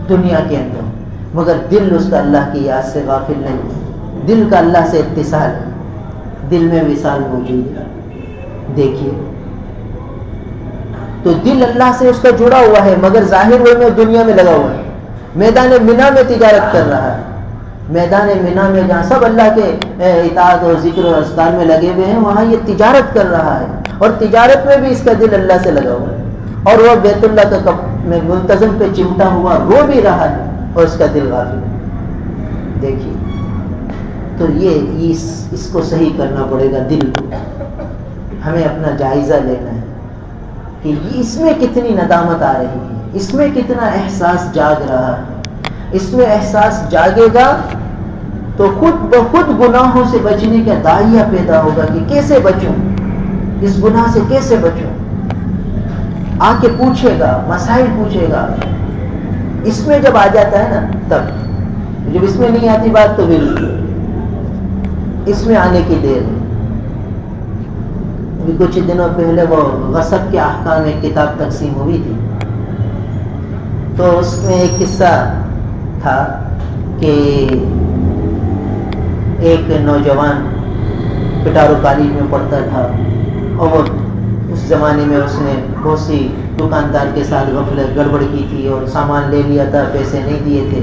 دنیا کے اندر، مگر دل اس کا اللہ کی یاد سے غافل نہیں. دل کا اللہ سے اتصال ہے، دل میں وصال موجود ہے. دیکھیے، تو دل اللہ سے اس کا جڑا ہوا ہے مگر ظاہر میں دنیا میں لگا ہوا ہے. میدان مینا میں تجارت کر رہا ہے، میدان مینا میں جہاں سب اللہ کے اطاعت اور ذکر اور اذکار میں لگے ہوئے ہیں وہاں یہ تجارت کر رہا ہے، اور تجارت میں بھی اس کا دل اللہ سے لگا ہوا ہے، اور وہ بیت اللہ کا میں ملتزم پہ چمٹا ہوا رو بھی رہا ہے اور اس کا دل غافل ہے. دیکھیے، تو یہ اس کو صحیح کرنا پڑے گا. دل کو ہمیں اپنا جائزہ لینا ہے کہ اس میں کتنی ندامت آ رہی ہے، اس میں کتنا احساس جاگ رہا ہے. اس میں احساس جاگے گا تو خود بخود گناہوں سے بچنے کا داعیہ پیدا ہوگا کہ کیسے بچوں، اس گناہ سے کیسے بچوں. آ کے پوچھے گا، مسائل پوچھے گا. اس میں جب آ جاتا ہے نا تب، جب اس میں نہیں آتی بات تو بالکل اس میں آنے کی دیر ہے. کچھ دنوں پہلے وہ غصب کے احکام ایک کتاب تقسیم ہوئی تھی، تو اس میں ایک قصہ تھا کہ ایک نوجوان پٹارو کالج میں پڑھتا تھا، اور وہ اس زمانے میں اس نے بہت سی دکاندار کے ساتھ غفلت گڑبڑ کی تھی اور سامان لے لیا تھا، پیسے نہیں دیے تھے.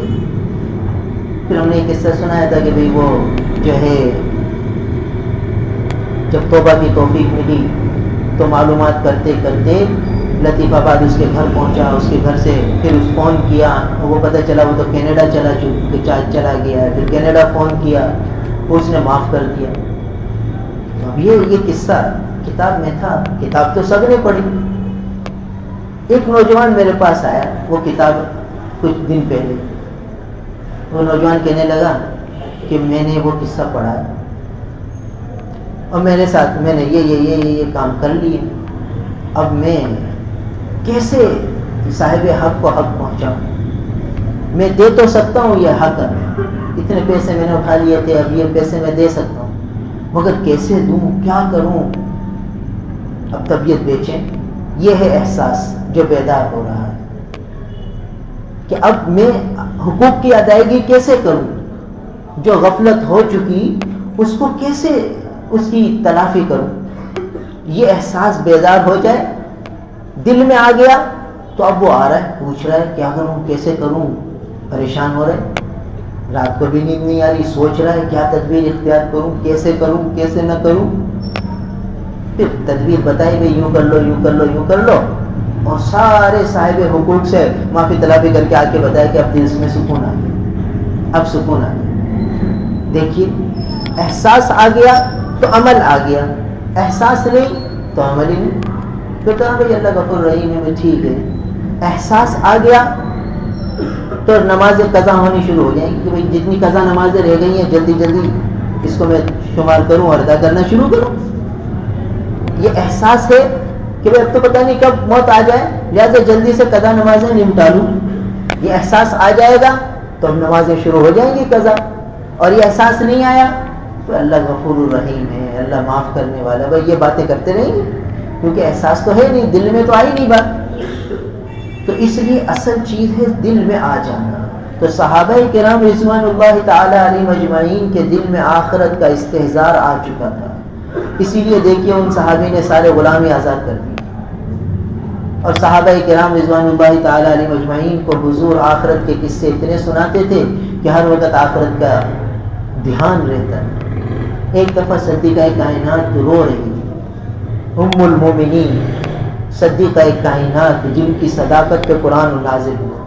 پھر ہم نے ایک قصہ سنایا تھا کہ بھئی وہ جو ہے جب توبہ کی توفیق ملی تو معلومات کرتے کرتے لطیف آباد اس کے گھر پہنچا. اس کے گھر سے پھر اس فون کیا، وہ پتہ چلا وہ تو کینیڈا چلا گیا ہے. پھر کینیڈا فون کیا، اس نے معاف کر دیا. اب یہ قصہ کتاب میں تھا، کتاب تو سب نے پڑھی. ایک نوجوان میرے پاس آیا، وہ کتاب کچھ دن پہلے. وہ نوجوان کہنے لگا کہ میں نے وہ قصہ پڑھا اور میرے ساتھ میں نے یہ کام کر لیے. اب میں کیسے صاحب حق کو حق پہنچاؤں؟ میں دے تو سکتا ہوں یہ حق، اتنے پیسے میں نے اٹھا لیے تھے، اب یہ پیسے میں دے سکتا ہوں، مگر کیسے دوں، کیا کروں، اب طبیعت بے چین۔ یہ ہے احساس جو بیدار ہو رہا ہے کہ اب میں حقوق کی ادائیگی کیسے کروں، جو غفلت ہو چکی اس کو کیسے اس کی تلافی کروں۔ یہ احساس بیدار ہو جائے، دل میں آ گیا تو اب وہ آ رہا ہے، پوچھ رہا ہے کیا کروں، کیسے کروں، پریشان ہو رہے، رات کو بھی نیند نہیں آ رہی، سوچ رہا ہے کیا تدبیر اختیار کروں، کیسے کروں، کیسے نہ کروں۔ پھر تدبیر بتائی گئی، یوں کر لو، یوں کر لو، یوں کر لو، اور سارے صاحب حقوق سے معافی طلبی کر کے آ کے بتایا کہ اب دل میں سکون آ گیا، اب سکون آ گیا۔ دیکھیے احساس آ گیا تو عمل آ گیا، احساس نہیں تو عمل ہی نہیں۔ پھر کہا بھائی اللہ غفور رحیم ہے، ٹھیک ہے۔ احساس آ گیا تو نمازیں قضا ہونی شروع ہو جائیں گی کہ بھائی جتنی قضا نمازیں رہ گئی ہیں جلدی جلدی اس کو میں شمار کروں اور ادا کرنا شروع کروں۔ یہ احساس ہے کہ بھائی اب تو پتہ نہیں کب موت آ جائے، لہٰذا جلدی سے قضا نمازیں نمٹا لوں۔ یہ احساس آ جائے گا تو اب نمازیں شروع ہو جائیں گی قضا۔ اور یہ احساس نہیں آیا تو اللہ غفور الرحیم ہے، اللہ معاف کرنے والا، بھائی یہ باتیں کرتے رہیں گے کیونکہ احساس تو ہے نہیں، دل میں تو آئی نہیں بات۔ تو اس لیے اصل چیز ہے دل میں آ جانا۔ تو صحابہ کرام رضوان اللہ تعالی علیہم اجمعین کے دل میں آخرت کا استحضار آ چکا تھا، اسی لیے دیکھیے ان صحابی نے سارے غلامی آزاد کر دی، اور صحابہ کرام رضوان اللہ تعالی علیہم اجمعین کو حضور آخرت کے قصے اتنے سناتے تھے کہ ہر وقت آخرت کا دھیان رہتا ہے۔ ایک دفعہ صدیقہ کائنات رو رہی تھی، ام المومنین صدیقہ کائنات جن کی صداقت پہ قرآن نازل ہوا،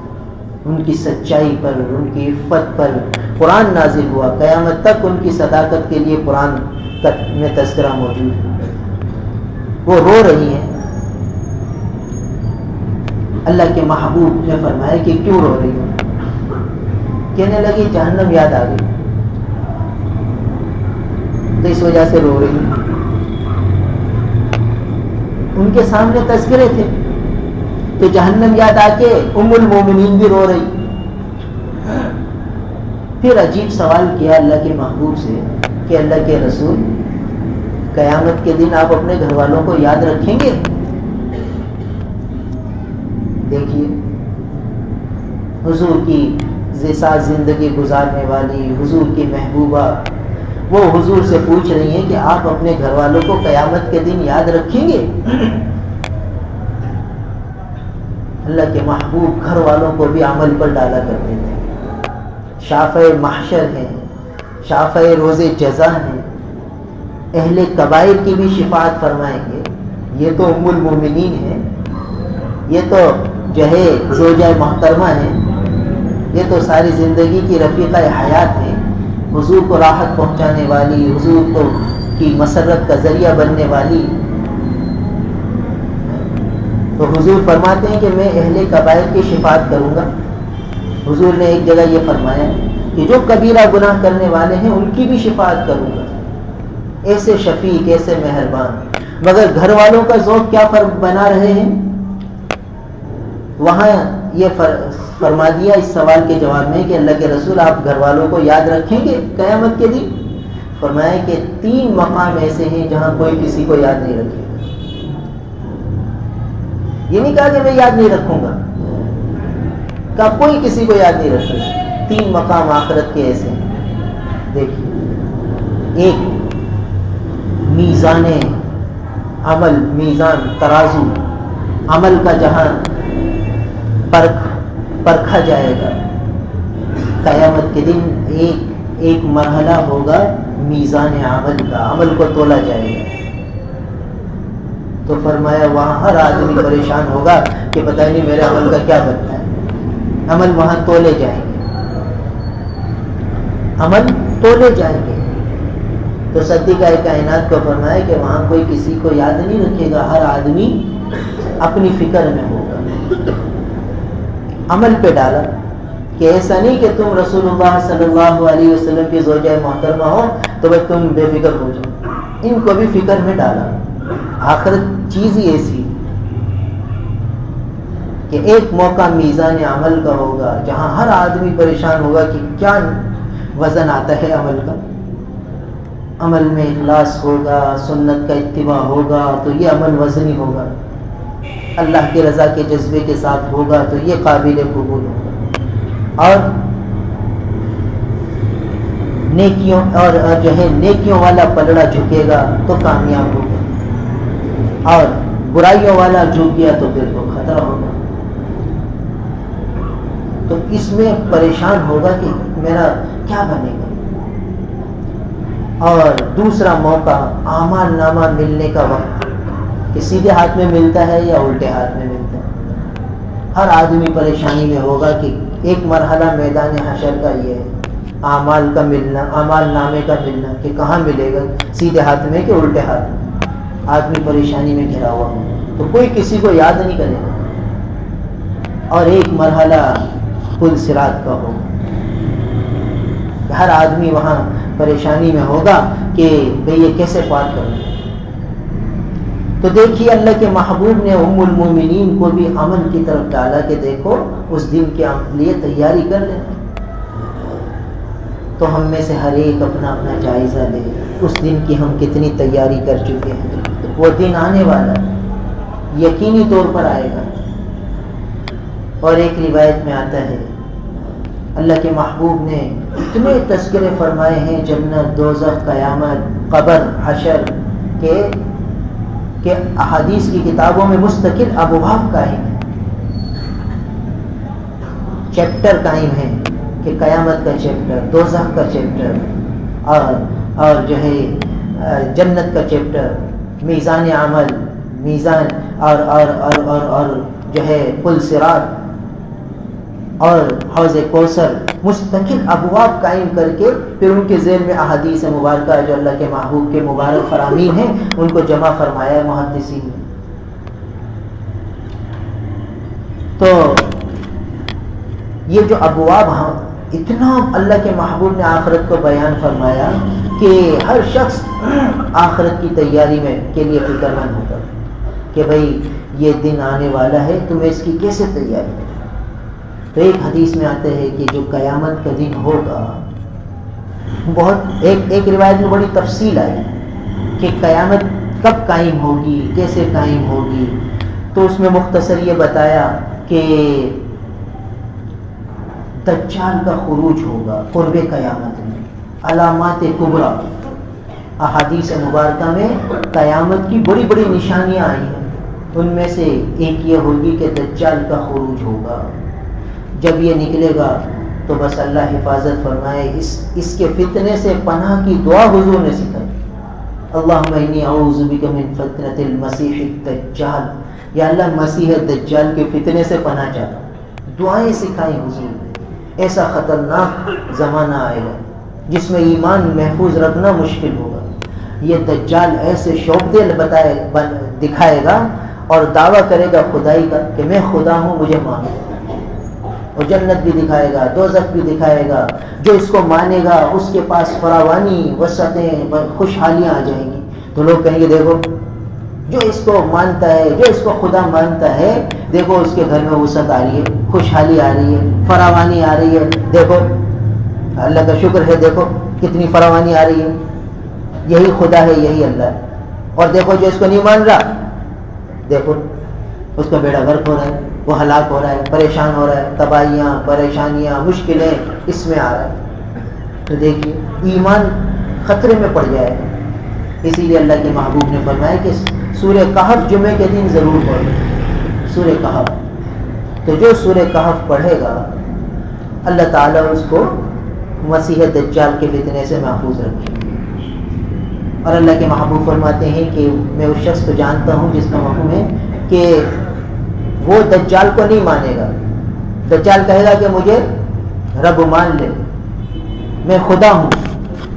ان کی سچائی پر، ان کی عفت پر قرآن نازل ہوا، قیامت تک ان کی صداقت کے لیے قرآن میں تذکرہ موجود ہے۔ وہ رو رہی ہیں، اللہ کے محبوب نے فرمایا کہ کیوں رو رہی ہوں؟ کہنے لگی جہنم یاد آ گئی تو اس وجہ سے رو رہی ہوں۔ ان کے سامنے تذکرے تھے تو جہنم یاد آ کے ام المومنین بھی رو رہی۔ پھر عجیب سوال کیا اللہ کے محبوب سے کہ اللہ کے رسول، قیامت کے دن آپ اپنے گھر والوں کو یاد رکھیں گے؟ دیکھیے حضور کی ساتھ زندگی گزارنے والی حضور کی محبوبہ، وہ حضور سے پوچھ رہی ہیں کہ آپ اپنے گھر والوں کو قیامت کے دن یاد رکھیں گے؟ اللہ کے محبوب گھر والوں کو بھی عمل پر ڈالا کرتے تھے، شافع محشر ہیں، شافع روز جزا ہیں، اہل کبائر کی بھی شفاعت فرمائیں گے۔ یہ تو ام المومنین ہیں، یہ تو جو ہے زوجہ محترمہ ہیں، یہ تو ساری زندگی کی رفیقہ حیات ہیں، حضور کو راحت پہنچانے والی، حضور کو کی مسرت کا ذریعہ بننے والی۔ تو حضور فرماتے ہیں کہ میں اہل کبائر کی شفاعت کروں گا۔ حضور نے ایک جگہ یہ فرمایا کہ جو کبیرہ گناہ کرنے والے ہیں ان کی بھی شفاعت کروں گا۔ ایسے شفیق، ایسے مہربان، مگر گھر والوں کا ذوق کیا بنا رہے ہیں؟ وہاں یہ فرما دیا اس سوال کے جواب میں کہ اللہ کے رسول آپ گھر والوں کو یاد رکھیں گے قیامت کے دن؟ فرمایا کہ 3 مقام ایسے ہیں جہاں کوئی کسی کو یاد نہیں رکھے گا۔ یہ نہیں کہا کہ میں یاد نہیں رکھوں گا، کہا کوئی کسی کو یاد نہیں رکھے گا۔ 3 مقام آخرت کے ایسے ہیں، دیکھیے، ایک میزان عمل، میزان ترازو عمل کا جہاں پرکھا جائے گا۔ قیامت کے دن ایک مرحلہ ہوگا میزان عمل کا، عمل کو تولا جائے گا۔ تو فرمایا وہاں ہر آدمی پریشان ہوگا کہ پتہ نہیں میرے عمل کا کیا بنتا ہے۔ عمل وہاں تولے جائیں گے، عمل تولے جائیں گے۔ تو صدیقہ کائنات کو فرمایا کہ وہاں کوئی کسی کو یاد نہیں رکھے گا، ہر آدمی اپنی فکر میں ہوگا۔ عمل پہ ڈالا کہ ایسا نہیں کہ تم رسول اللہ صلی اللہ علیہ وسلم کی زوجہ محترمہ ہو تو بس تم بے فکر ہو جاؤ، ان کو بھی فکر میں ڈالا۔ آخرت چیز ہی ایسی کہ ایک موقع میزان عمل کا ہوگا جہاں ہر آدمی پریشان ہوگا کہ کیا وزن آتا ہے عمل کا. عمل میں اخلاص ہوگا، سنت کا اتباع ہوگا تو یہ عمل وزنی ہوگا. اللہ کی رضا کے جذبے کے ساتھ ہوگا تو یہ قابل قبول ہوگا. اور نیکیوں اور جو ہے نیکیوں والا پلڑا جھکے گا تو کامیاب ہوگا، اور برائیوں والا جھک گیا تو پھر تو خطرہ ہوگا. تو اس میں پریشان ہوگا کہ میرا کیا بنے گا. اور دوسرا موقع اعمال نامہ ملنے کا وقت، کہ سیدھے ہاتھ میں ملتا ہے یا الٹے ہاتھ میں ملتا ہے. ہر آدمی پریشانی میں ہوگا کہ ایک مرحلہ میدان حشر کا یہ ہے، اعمال کا ملنا، اعمال نامے کا ملنا، کہ کہاں ملے گا، سیدھے ہاتھ میں کہ الٹے ہاتھ میں. آدمی پریشانی میں گھرا ہوا تو کوئی کسی کو یاد نہیں کرے گا. اور ایک مرحلہ پل صراط کا ہوگا، ہر آدمی وہاں پریشانی میں ہوگا کہ بھئی یہ کیسے پار کرنا. تو دیکھیے اللہ کے محبوب نے ام المومنین کو بھی عمل کی طرف ڈالا کہ دیکھو اس دن کے لیے تیاری کر لیں. تو ہم میں سے ہر ایک اپنا اپنا جائزہ لے، اس دن کی ہم کتنی تیاری کر چکے ہیں. وہ دن آنے والا یقینی طور پر آئے گا. اور ایک روایت میں آتا ہے اللہ کے محبوب نے اتنے تذکرے فرمائے ہیں جنت، دوزخ، قیامت، قبر، حشر کہ احادیث کی کتابوں میں مستقل ابواب قائم ہیں، چیپٹر قائم ہیں کہ قیامت کا چیپٹر، دوزخ کا چیپٹر، اور جو ہے جنت کا چیپٹر، میزان عمل، میزان اور جو ہے پل صراط اور حوض کوثر، مستقل ابواب قائم کر کے پھر ان کے ذیل میں احادیث مبارکہ جو اللہ کے محبوب کے مبارک فرامین ہیں ان کو جمع فرمایا ہے محدثین نے. تو یہ جو ابواب اتنا اللہ کے محبوب نے آخرت کو بیان فرمایا کہ ہر شخص آخرت کی تیاری میں کے لیے فکر مند ہوتا کہ بھئی یہ دن آنے والا ہے تو میں اس کی کیسے تیاری کروں. تو ایک حدیث میں آتا ہے کہ جو قیامت کا دن ہوگا، بہت ایک روایت میں بڑی تفصیل آئی کہ قیامت کب قائم ہوگی، کیسے قائم ہوگی. تو اس میں مختصر یہ بتایا کہ دجال کا خروج ہوگا قرب قیامت میں. علامات کبریٰ، احادیث مبارکہ میں قیامت کی بڑی بڑی نشانیاں آئی ہیں. ان میں سے ایک یہ ہوگی کہ دجال کا خروج ہوگا. جب یہ نکلے گا تو بس اللہ حفاظت فرمائے. اس کے فتنے سے پناہ کی دعا حضور نے سکھائی. اللہم انی اعوذ بک من فتنۃ المسیح الدجال. یا اللہ مسیح دجال کے فتنے سے پناہ چاہتا ہوں. دعائیں سکھائیں حضور نے. ایسا خطرناک زمانہ آئے گا جس میں ایمان محفوظ رکھنا مشکل ہوگا. یہ دجال ایسے شوق دل دکھائے گا اور دعویٰ کرے گا خدائی کا کہ میں خدا ہوں، مجھے مانو. اور جنت بھی دکھائے گا، دوزخ بھی دکھائے گا. جو اس کو مانے گا اس کے پاس فراوانی، وسعتیں، خوشحالیاں آ جائیں گی. تو لوگ کہیں گے دیکھو جو اس کو مانتا ہے، جو اس کو خدا مانتا ہے، دیکھو اس کے گھر میں وسعت آ رہی ہے، خوشحالی آ رہی ہے، فراوانی آ رہی ہے. دیکھو اللہ کا شکر ہے، دیکھو کتنی فراوانی آ رہی ہے. یہی خدا ہے، یہی اللہ ہے. اور دیکھو جو اس کو نہیں مان رہا، دیکھو اس کا بیڑا غرق ہو رہا ہے، وہ ہلاک ہو رہا ہے، پریشان ہو رہا ہے، تباہیاں، پریشانیاں، مشکلیں اس میں آ رہا ہے. تو دیکھیے ایمان خطرے میں پڑ جائے گا. اسی لیے اللہ کے محبوب نے فرمایا کہ سورہ کہف جمعے کے دن ضرور پڑھے. سورہ کہف، تو جو سورہ کہف پڑھے گا اللہ تعالیٰ اس کو مسیح دجال کے فتنے سے محفوظ رکھے. اور اللہ کے محبوب فرماتے ہیں کہ میں اس شخص کو جانتا ہوں جس کا مفہوم ہے کہ وہ دجال کو نہیں مانے گا. دجال کہے گا کہ مجھے رب مان لے، میں خدا ہوں.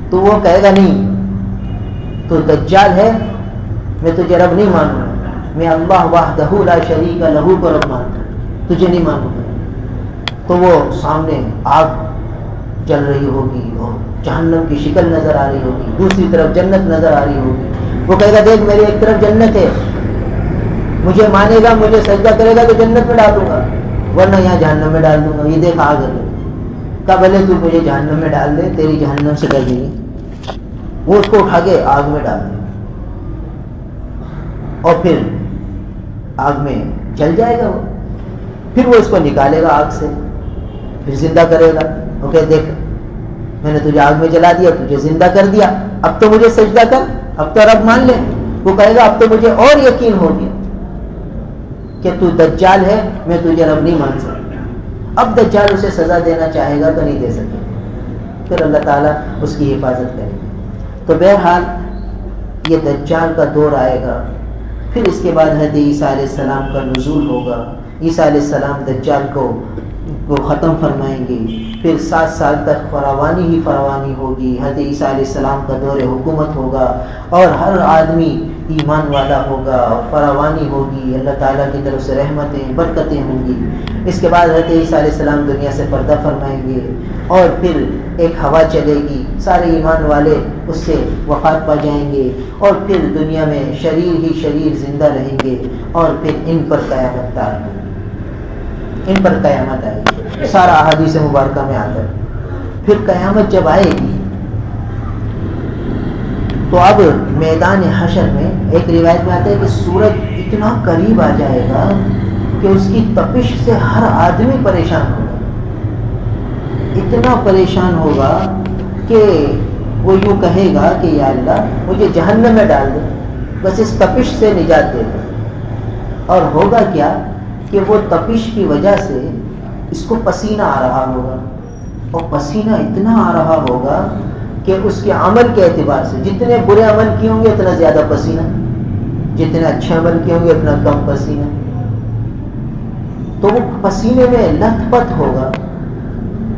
تو وہ کہے گا نہیں، تو دجال ہے، میں تجھے رب نہیں مانوں گا، میں اللہ وحدہ لا شریک لہ کو رب مانتا ہوں، تجھے نہیں مانوں گا. تو وہ سامنے آگ جل رہی ہوگی اور جہنم کی شکل نظر آ رہی ہوگی، دوسری طرف جنت نظر آ رہی ہوگی. وہ کہے گا دیکھ میری ایک طرف جنت ہے، مجھے مانے گا، مجھے سجدہ کرے گا تو جنت میں ڈالوں گا، ورنہ یہاں جہنم میں ڈال دوں گا. یہ دیکھ آگ ہے. کہا بھلے تو مجھے جہنم میں ڈال دے، تیری جہنم سے کر دیں گے۔ وہ اس کو اٹھا کے آگ میں ڈال دے اور پھر آگ میں جل جائے گا وہ، پھر وہ اس کو نکالے گا آگ سے، پھر زندہ کرے گا، وہ کہ دیکھ میں نے تجھے آگ میں جلا دیا، تجھے زندہ کر دیا، اب تو مجھے سجدہ کر، اب تو رب مان لے۔ وہ کہے گا اب تو مجھے اور یقین ہو گیا کہ تو دجال ہے، میں تجھے رب نہیں مان سکتا۔ اب دجال اسے سزا دینا چاہے گا تو نہیں دے سکے، پھر اللہ تعالیٰ اس کی حفاظت کرے گا۔ تو بہرحال یہ دجال کا دور آئے گا، پھر اس کے بعد حضرت عیسیٰ علیہ السلام کا نزول ہوگا، عیسیٰ علیہ السلام دجال کو ختم فرمائیں گے، پھر 7 سال تک فراوانی ہی فراوانی ہوگی، حضرت عیسیٰ علیہ السلام کا دور حکومت ہوگا اور ہر آدمی ایمان والا ہوگا اور فراوانی ہوگی، اللہ تعالیٰ کی طرف سے رحمتیں برکتیں ہوں گی۔ اس کے بعد حضرت عیسیٰ علیہ السلام دنیا سے پردہ فرمائیں گے اور پھر ایک ہوا چلے گی، سارے ایمان والے اس سے وفات پا جائیں گے اور پھر دنیا میں شریر ہی شریر زندہ رہیں گے اور پھر ان پر قیامت آئے گی، ان پر قیامت آئے گی، سارا احادیث مبارکہ میں آتا ہے۔ پھر قیامت جب آئے گی تو اب میدان حشر میں ایک روایت میں آتا ہے کہ سورج اتنا قریب آ جائے گا کہ اس کی تپش سے ہر آدمی پریشان ہوگا، اتنا پریشان ہوگا کہ وہ یوں کہے گا کہ یا اللہ مجھے جہنم میں ڈال دے، بس اس تپش سے نجات دے دے۔ اور ہوگا کیا کہ وہ تپش کی وجہ سے اس کو پسینہ آ رہا ہوگا، اور پسینہ اتنا آ رہا ہوگا کہ اس کے عمل کے اعتبار سے جتنے برے عمل کیے ہوں گے اتنا زیادہ پسینہ، جتنے اچھے عمل کیے ہوں گے اتنا کم پسینہ، تو وہ پسینے میں لت پت ہوگا۔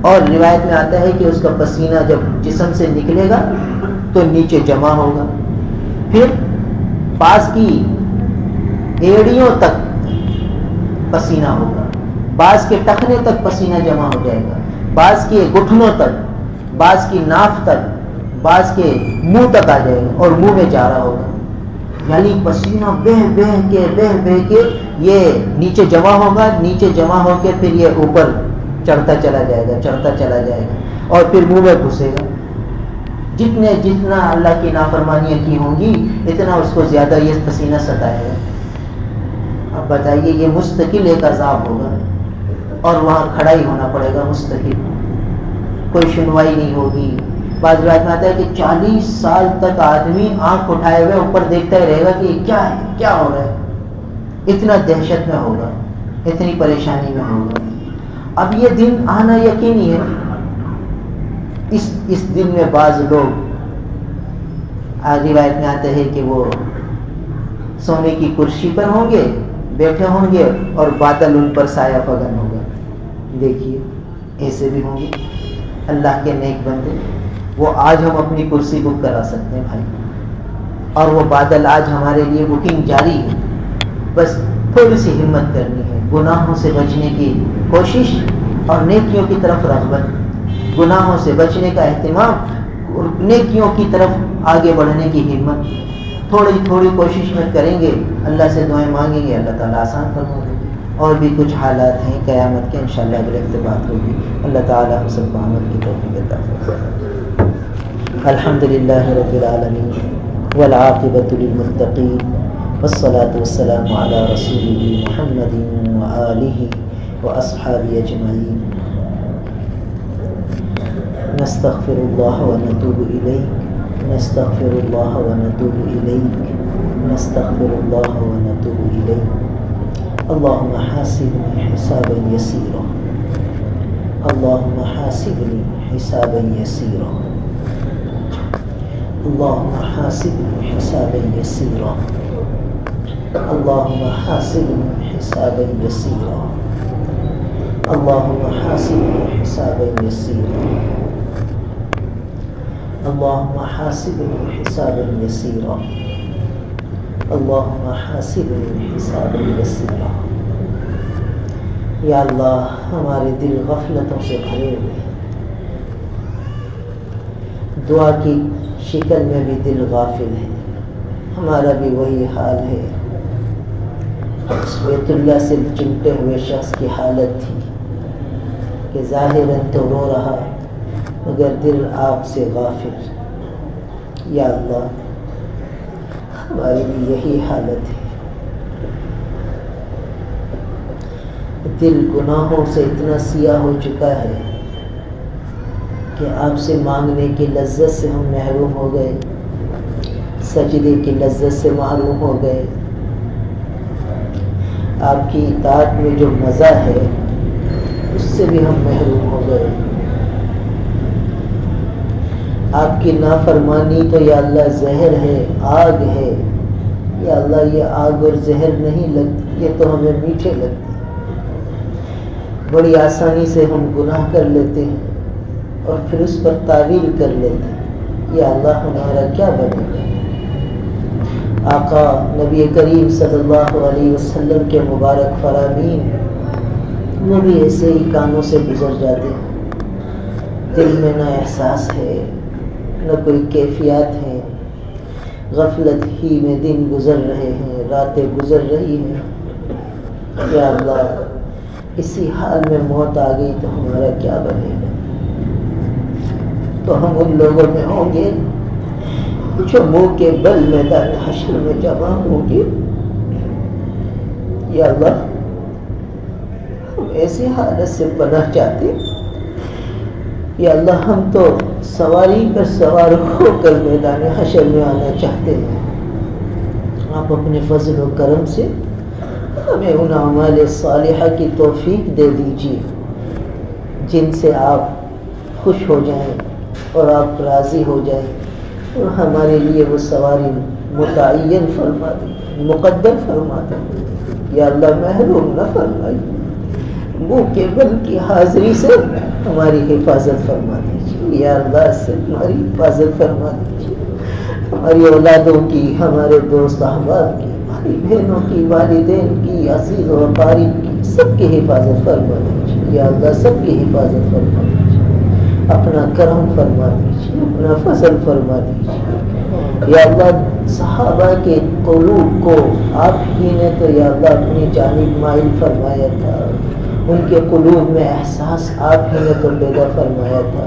اور روایت میں آتا ہے کہ اس کا پسینہ جب جسم سے نکلے گا تو نیچے جمع ہوگا، پھر پاس کی ایڑیوں تک پسینہ ہوگا، بعض کے ٹخنے تک پسینہ جمع ہو جائے گا، بعض کے گھٹنوں تک، بعض کی ناف تک، بعض کے منہ تک آ جائے گا اور منہ میں جا رہا ہوگا، یعنی پسینہ بہ کے یہ نیچے جمع ہوگا، نیچے جمع ہو کے پھر یہ اوپر چڑھتا چلا جائے گا اور پھر منہ میں گھسے گا۔ جتنا اللہ کی نافرمانیاں کی ہوں گی اتنا اس کو زیادہ یہ پسینہ ستائے گا۔ اب بتائیے یہ مستقل ایک عذاب ہوگا اور وہاں کھڑا ہی ہونا پڑے گا مستقل، کوئی سنوائی نہیں ہوگی۔ بعض روایت میں آتا ہے کہ 40 سال تک آدمی آنکھ اٹھائے ہوئے اوپر دیکھتا ہی رہے گا کہ یہ کیا ہے، کیا ہو رہا ہے، اتنا دہشت میں ہوگا، اتنی پریشانی میں ہوگا۔ اب یہ دن آنا یقینی ہے۔ اس دن میں بعض لوگ روایت میں آتے ہیں کہ وہ سونے کی کرسی پر ہوں گے، بیٹھے ہوں گے اور بادل ان پر سایہ فگن ہوگا۔ دیکھیے ایسے بھی ہوں گے اللہ کے نیک بندے، وہ آج ہم اپنی کرسی بک کرا سکتے ہیں بھائی، اور وہ بادل آج ہمارے لیے بکنگ جاری ہے۔ بس تھوڑی سی ہمت کرنی ہے، گناہوں سے بچنے کی کوشش اور نیکیوں کی طرف رغبت، گناہوں سے بچنے کا اہتمام اور نیکیوں کی طرف آگے بڑھنے کی ہمت، تھوڑی تھوڑی کوشش میں کریں گے، اللہ سے دعائیں مانگیں گے، اللہ تعالیٰ آسان فرما دیں گے۔ اور بھی کچھ حالات ہیں قیامت کے، انشاءاللہ اگلے ہفتے بات ہوگی۔ اللہ تعالیٰ ہم سب کو عمل کی توفیق عطا فرمائے۔ الحمدللہ رب العالمین والعاقبۃ للمتقین والصلاة والسلام علی رسولہ محمد وآلہ واصحابہ اجمعین۔ نستغفر اللہ ونتوب الیہ، نستغفر اللہ ونتوب الیہ، نستغفر اللہ ونتوب الیہ۔ اللہم حاسبنی حسابا یسیرا، اللہم حاسبنی حسابا یسیرا، اللہم حاسبنی حسابا یسیرا، اللہم حاسبنی حسابا یسیرا، اللہم حاسبنی حسابا یسیرا، اللہم حاسبنی حسابا یسیرا، اللہم حاسبنی حسابا یسیرا۔ یا اللہ ہمارے دل غفلتوں سے بھرے ہوئے، دعا کی شکل میں بھی دل غافل ہے، ہمارا بھی وہی حال ہے۔ اس بیت اللہ سے چمٹے ہوئے شخص کی حالت تھی کہ ظاہراً تو رو رہا مگر دل آپ سے غافل۔ یا اللہ ہماری بھی یہی حالت ہے، دل گناہوں سے اتنا سیاہ ہو چکا ہے کہ آپ سے مانگنے کی لذت سے ہم محروم ہو گئے، سجدے کی لذت سے محروم ہو گئے، آپ کی اطاعت میں جو مزہ ہے اس سے بھی ہم محروم ہو گئے۔ آپ کی نافرمانی تو یا اللہ زہر ہے، آگ ہے، یا اللہ یہ آگ اور زہر نہیں لگتی، یہ تو ہمیں میٹھے لگتے ہیں۔ بڑی آسانی سے ہم گناہ کر لیتے ہیں اور پھر اس پر تعویل کر لیتے ہیں، یا اللہ ہمارا کیا بنے گا۔ آقا نبی کریم صلی اللہ علیہ وسلم کے مبارک فرامین وہ بھی ایسے ہی کانوں سے گزر جاتے ہیں، دل میں نہ احساس ہے نہ کوئی کیفیات ہے، غفلت ہی میں دن گزر رہے ہیں، راتیں گزر رہی ہیں۔ یا اللہ اسی حال میں موت آ گئی تو ہمارا کیا بنے گا؟ تو ہم ان لوگوں میں ہوں گے جو منہ کے بل میدان حشر میں جمع ہوں گے۔ یا اللہ ہم ایسی حالت سے پناہ چاہتے، یا اللہ ہم تو سواری پر سوار ہو کر میدان حشر میں آنا چاہتے ہیں۔ آپ اپنے فضل و کرم سے ہمیں ان اعمال صالحہ کی توفیق دے دیجیے جن سے آپ خوش ہو جائیں اور آپ راضی ہو جائیں، اور ہمارے لیے وہ سواری متعین فرما دیں، مقدر فرما دیں۔ یا اللہ محروم نہ فرمائیے، منہ کے بل کی حاضری سے ہماری حفاظت فرما دیجیے۔ یا اللہ سے ہماری حفاظت فرما دیجیے، ہماری اولادوں کی، ہمارے دوست احباب کی، ہماری بہنوں کی، والدین کی، عزیز و اقارب کی، سب کی حفاظت فرما دیجیے۔ یا اللہ سب کی حفاظت فرما دیجیے، اپنا کرم فرما دیجیے، اپنا فضل فرما دیجیے۔ یا اللہ صحابہ کے قلوب کو آپ ہی نے تو یا اللہ اپنی جانب مائل فرمایا تھا، ان کے قلوب میں احساس آپ ہی نے تو پیدا فرمایا تھا،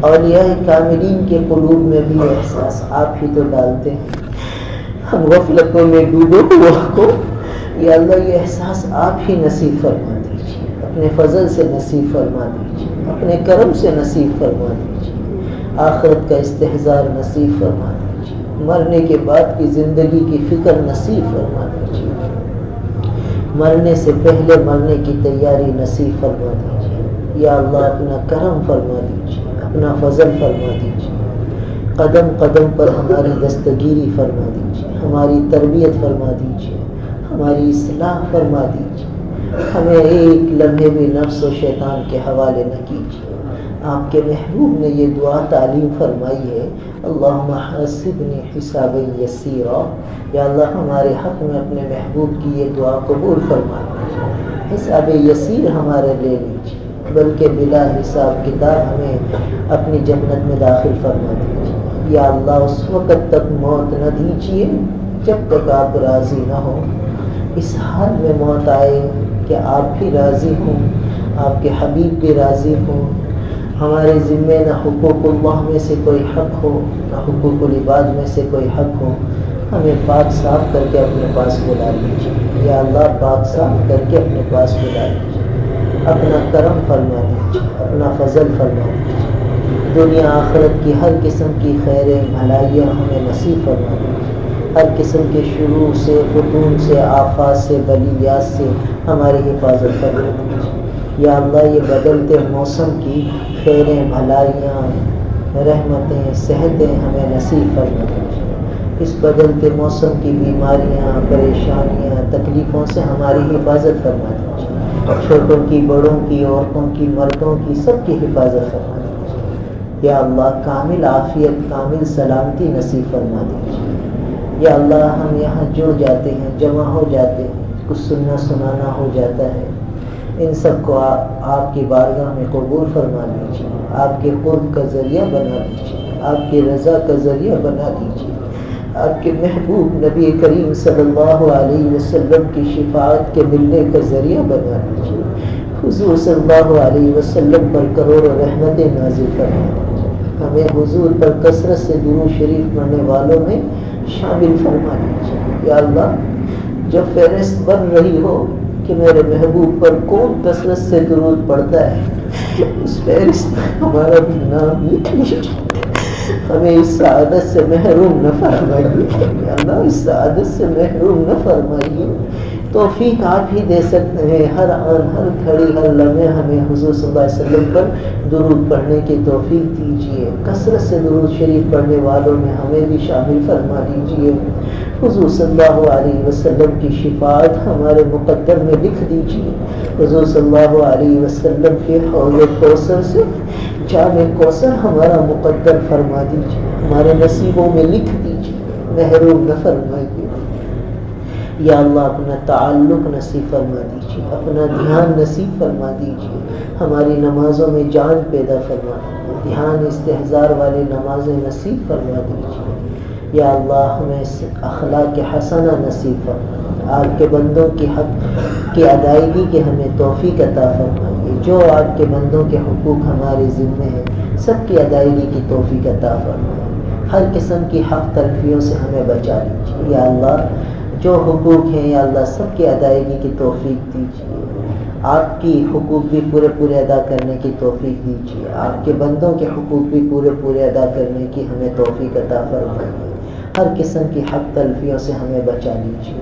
اولیاء کاملین کے قلوب میں بھی احساس آپ ہی تو ڈالتے ہیں۔ ہم غفلتوں میں ڈوبے ہوا کو یا اللہ یہ احساس آپ ہی نصیب فرما دیجیے، اپنے فضل سے نصیب فرما دیجیے، اپنے کرم سے نصیب فرما دیجیے، آخرت کا استحضار نصیب فرما دیجیے، مرنے کے بعد کی زندگی کی فکر نصیب فرما دیجیے، مرنے سے پہلے مرنے کی تیاری نصیب فرما دیجیے۔ یا اللہ اپنا کرم فرما دیجیے، اپنا فضل فرما دیجیے، قدم قدم پر ہماری دستگیری فرما دیجیے، ہماری تربیت فرما دیجیے، ہماری اصلاح فرما دیجیے، ہمیں ایک لمحے بھی نفس و شیطان کے حوالے نہ کیجیے۔ آپ کے محبوب نے یہ دعا تعلیم فرمائی ہے، اللہم حاسبنی حسابا یسیرا۔ یا اللہ ہمارے حق میں اپنے محبوب کی یہ دعا قبول فرما لیجیے، حساب یسیر ہمارے لے لیجیے، بلکہ بلا حساب کتاب ہمیں اپنی جنت میں داخل فرما دیجیے۔ یا اللہ اس وقت تک موت نہ دیجیے جب تک آپ راضی نہ ہوں، اس حال میں موت آئے کہ آپ بھی راضی ہوں، آپ کے حبیب بھی راضی ہوں، ہمارے ذمے نہ حقوق اللہ میں سے کوئی حق ہو نہ حقوق العباد میں سے کوئی حق ہو۔ ہمیں پاک صاف کر کے اپنے پاس بلا لیجیے، یا اللہ پاک صاف کر کے اپنے پاس بلا لیجیے، اپنا کرم فرما دیجیے، اپنا فضل فرما دیجیے، دنیا آخرت کی ہر قسم کی خیریں بھلائیاں ہمیں نصیب فرما دیجیے، ہر قسم کے شرور سے، فتون سے، آفات سے، بلیات سے ہماری حفاظت فرما دیجیے۔ یا اللہ یہ بدلتے موسم کی خیریں بھلائیاں رحمتیں صحتیں ہمیں نصیب فرما دیجیے، اس بدلتے موسم کی بیماریاں پریشانیاں تکلیفوں سے ہماری حفاظت فرما دیجیے، چھوٹوں کی بڑوں کی عورتوں کی مردوں کی سب کی حفاظت فرما دیجیے۔ یا اللہ کامل عافیت کامل سلامتی نصیب فرما دیجیے۔ یا اللہ ہم یہاں جڑ جاتے ہیں، جمع ہو جاتے ہیں، کچھ سننا سنانا ہو جاتا ہے، ان سب کو آپ کی بارگاہ میں قبول فرما لیجیے، آپ کے قرب کا ذریعہ بنا دیجیے، آپ کی رضا کا ذریعہ بنا دیجیے، آپ کے محبوب نبی کریم صلی اللہ علیہ وسلم کی شفاعت کے ملنے کا ذریعہ بنا دیجیے، حضور صلی اللہ علیہ وسلم پر کروڑوں رحمتیں نازل فرما دیجیے، ہمیں حضور پر کثرت سے درود شریف پڑھنے والوں میں شامل فرما دیجیے۔ یا اللہ جب فہرست بن رہی ہو کہ میرے محبوب پر کون کثرت سے درود پڑھتا ہے، اس فہرست میں ہمارا بھی نام لکھ لیجیے، ہمیں اس سعادت سے محروم نہ فرمائیے۔ یا اللہ اس سعادت سے محروم نہ فرمائیے۔ توفیق آپ ہی دے سکتے ہیں، ہر آن ہر گھڑی ہر لمحے ہمیں حضور صلی اللہ علیہ وسلم پر درود پڑھنے کی توفیق دیجیے، کثرت سے درود شریف پڑھنے والوں میں ہمیں بھی شامل فرما دیجیے۔ حضور صلی اللہ علیہ وسلم کی شفاعت ہمارے مقدر میں لکھ دیجیے، حضور صلی اللہ علیہ وسلم کے حوض کوثر سے جام کوثر ہمارا مقدر فرما دیجیے، ہمارے نصیبوں میں لکھ دیجیے، محروم نہ فرمائیے۔ یا اللہ اپنا تعلق نصیب فرما دیجیے، اپنا دھیان نصیب فرما دیجیے، ہماری نمازوں میں جان پیدا فرما دیجیے، دھیان استحضار والی نمازیں نصیب فرما دیجیے۔ یا اللہ ہمیں اخلاق حسنہ نصیب فرما، آپ کے بندوں کی حق کی ادائیگی کے ہمیں توفیق عطا فرمائیے، جو آپ کے بندوں کے حقوق ہمارے ذمے ہیں سب کی ادائیگی کی توفیق عطا فرمائیے، ہر قسم کی حق تلفیوں سے ہمیں بچا لیجیے۔ یا اللہ جو حقوق ہیں یا اللہ سب کی ادائیگی کی توفیق دیجیے، آپ کی حقوق بھی پورے ادا کرنے کی توفیق دیجیے، آپ کے بندوں کے حقوق بھی پورے ادا کرنے کی ہمیں توفیق عطا فرمائیے، ہر قسم کی حق تلفیوں سے ہمیں بچا لیجیے۔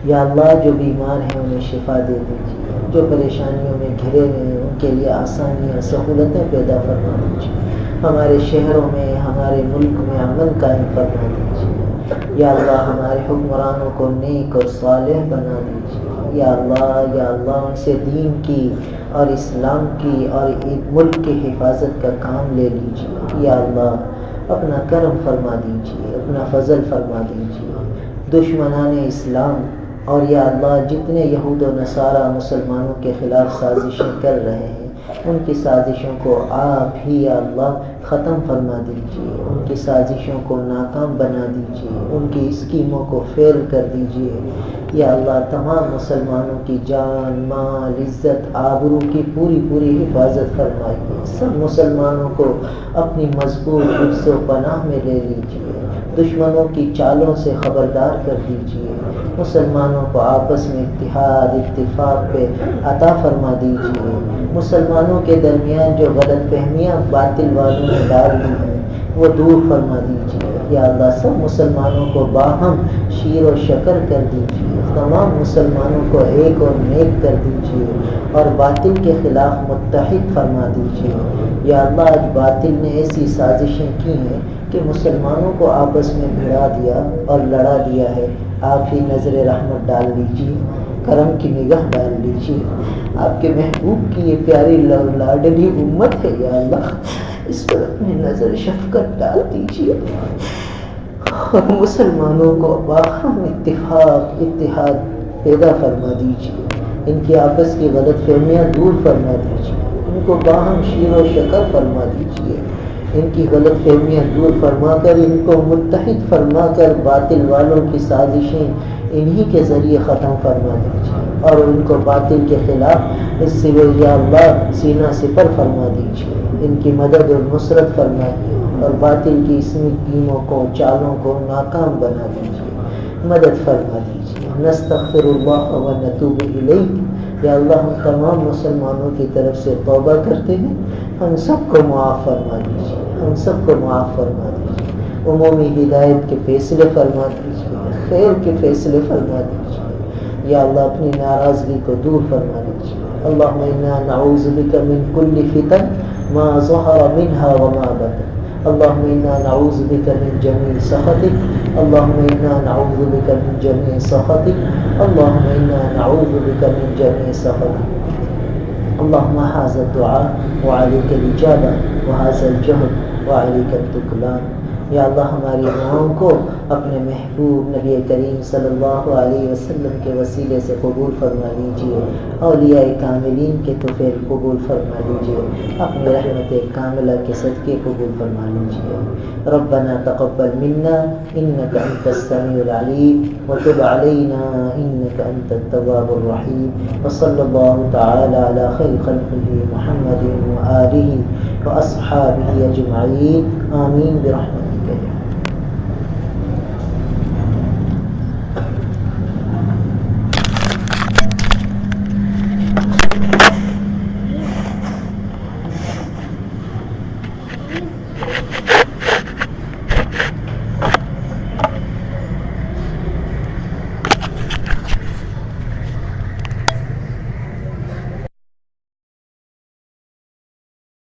یا اللہ جو بیمار ہیں انہیں شفا دے دیجیے، جو پریشانیوں میں گھرے ہوئے ہیں ان کے لیے آسانیاں سہولتیں پیدا فرما دیجیے، ہمارے شہروں میں ہمارے ملک میں امن قائم فرما دیجیے۔ یا اللہ ہمارے حکمرانوں کو نیک اور صالح بنا دیجیے۔ یا اللہ ان سے دین کی اور اسلام کی اور ایک ملک کی حفاظت کا کام لے لیجیے۔ یا اللہ اپنا کرم فرما دیجیے، اپنا فضل فرما دیجیے، دشمنان اسلام اور یا اللہ جتنے یہود و نصارہ مسلمانوں کے خلاف سازشیں کر رہے ہیں ان کی سازشوں کو آپ ہی یا اللہ ختم فرما دیجیے، ان کی سازشوں کو ناکام بنا دیجیے، ان کی اسکیموں کو فیل کر دیجیے۔ یا اللہ تمام مسلمانوں کی جان مال عزت آبرو کی پوری حفاظت فرمائیے، سب مسلمانوں کو اپنی مضبوط حفظ و پناہ میں لے لیجیے، دشمنوں کی چالوں سے خبردار کر دیجیے، مسلمانوں کو آپس میں اتحاد اتفاق پہ عطا فرما دیجیے، مسلمانوں کے درمیان جو غلط فہمیاں باطل والوں نے ڈال دی ہیں وہ دور فرما دیجیے۔ یا اللہ سب مسلمانوں کو باہم شیر و شکر کر دیجیے، تمام مسلمانوں کو ایک اور نیک کر دیجیے اور باطل کے خلاف متحد فرما دیجیے۔ یا اللہ آج باطل نے ایسی سازشیں کی ہیں کہ مسلمانوں کو آپس میں بھڑا دیا اور لڑا دیا ہے، آپ ہی نظر رحمت ڈال لیجیے، کرم کی نگاہ ڈال لیجیے، آپ کے محبوب کی یہ پیاری لاڈلی امت ہے، یا اللہ اس پر اپنی نظر شفقت ڈال دیجیے اور مسلمانوں کو باہم اتحاد پیدا فرما دیجیے، ان کی آپس کی غلط فہمیاں دور فرما دیجیے، ان کو باہم شیر و شکر فرما دیجیے، ان کی غلط فہمیاں دور فرما کر ان کو متحد فرما کر باطل والوں کی سازشیں انہی کے ذریعے ختم فرما دیجیے اور ان کو باطل کے خلاف اس سے یا اللہ سینہ سپر فرما دیجیے، ان کی مدد اور نصرت فرمائیے اور باطل کی اسمی ٹیموں کو چالوں کو ناکام بنا دیجیے، مدد فرما دیجیے۔ نستغفر اللہ و نتوب الیک۔ یا اللہ ہم تمام مسلمانوں کی طرف سے توبہ کرتے ہیں، ہم سب کو معاف فرما دیجیے، ہم سب کو معاف فرما دیجیے، عمومی ہدایت کے فیصلے فرما دیجیے، خیر کے فیصلے فرما دیجیے۔ یا اللہ اپنی ناراضگی کو دور فرما دیجیے۔ اللہم انا نعوذ بک من کل فتن ما ظہر منها وما بطن، اللہم انا نعوذ بک من جمیع سخطک، اللہم انا نعوذ بک من جمیع سخطک، اللہم انا نعوذ بک من جمیع سخطک۔ اللہم ھذا الدعاء وعلیک الاجابہ وھذا الجہد وعلیک التکلان۔ یا اللہ ہماری دعاؤں کو اپنے محبوب نبی کریم صلی اللہ علیہ وسلم کے وسیلے سے قبول فرما لیجیے، اولیاء کاملین کے طفیل قبول فرما لیجیے، اپنی رحمت کاملہ کے صدقے قبول فرما لیجیے۔ ربنا تقبل منا انك انت السميع العليم وتب علينا انك انت التواب الرحيم، وصلى الله تعالى على خير خلقه محمد وآله وأصحابه أجمعين، آمين برحمتك يا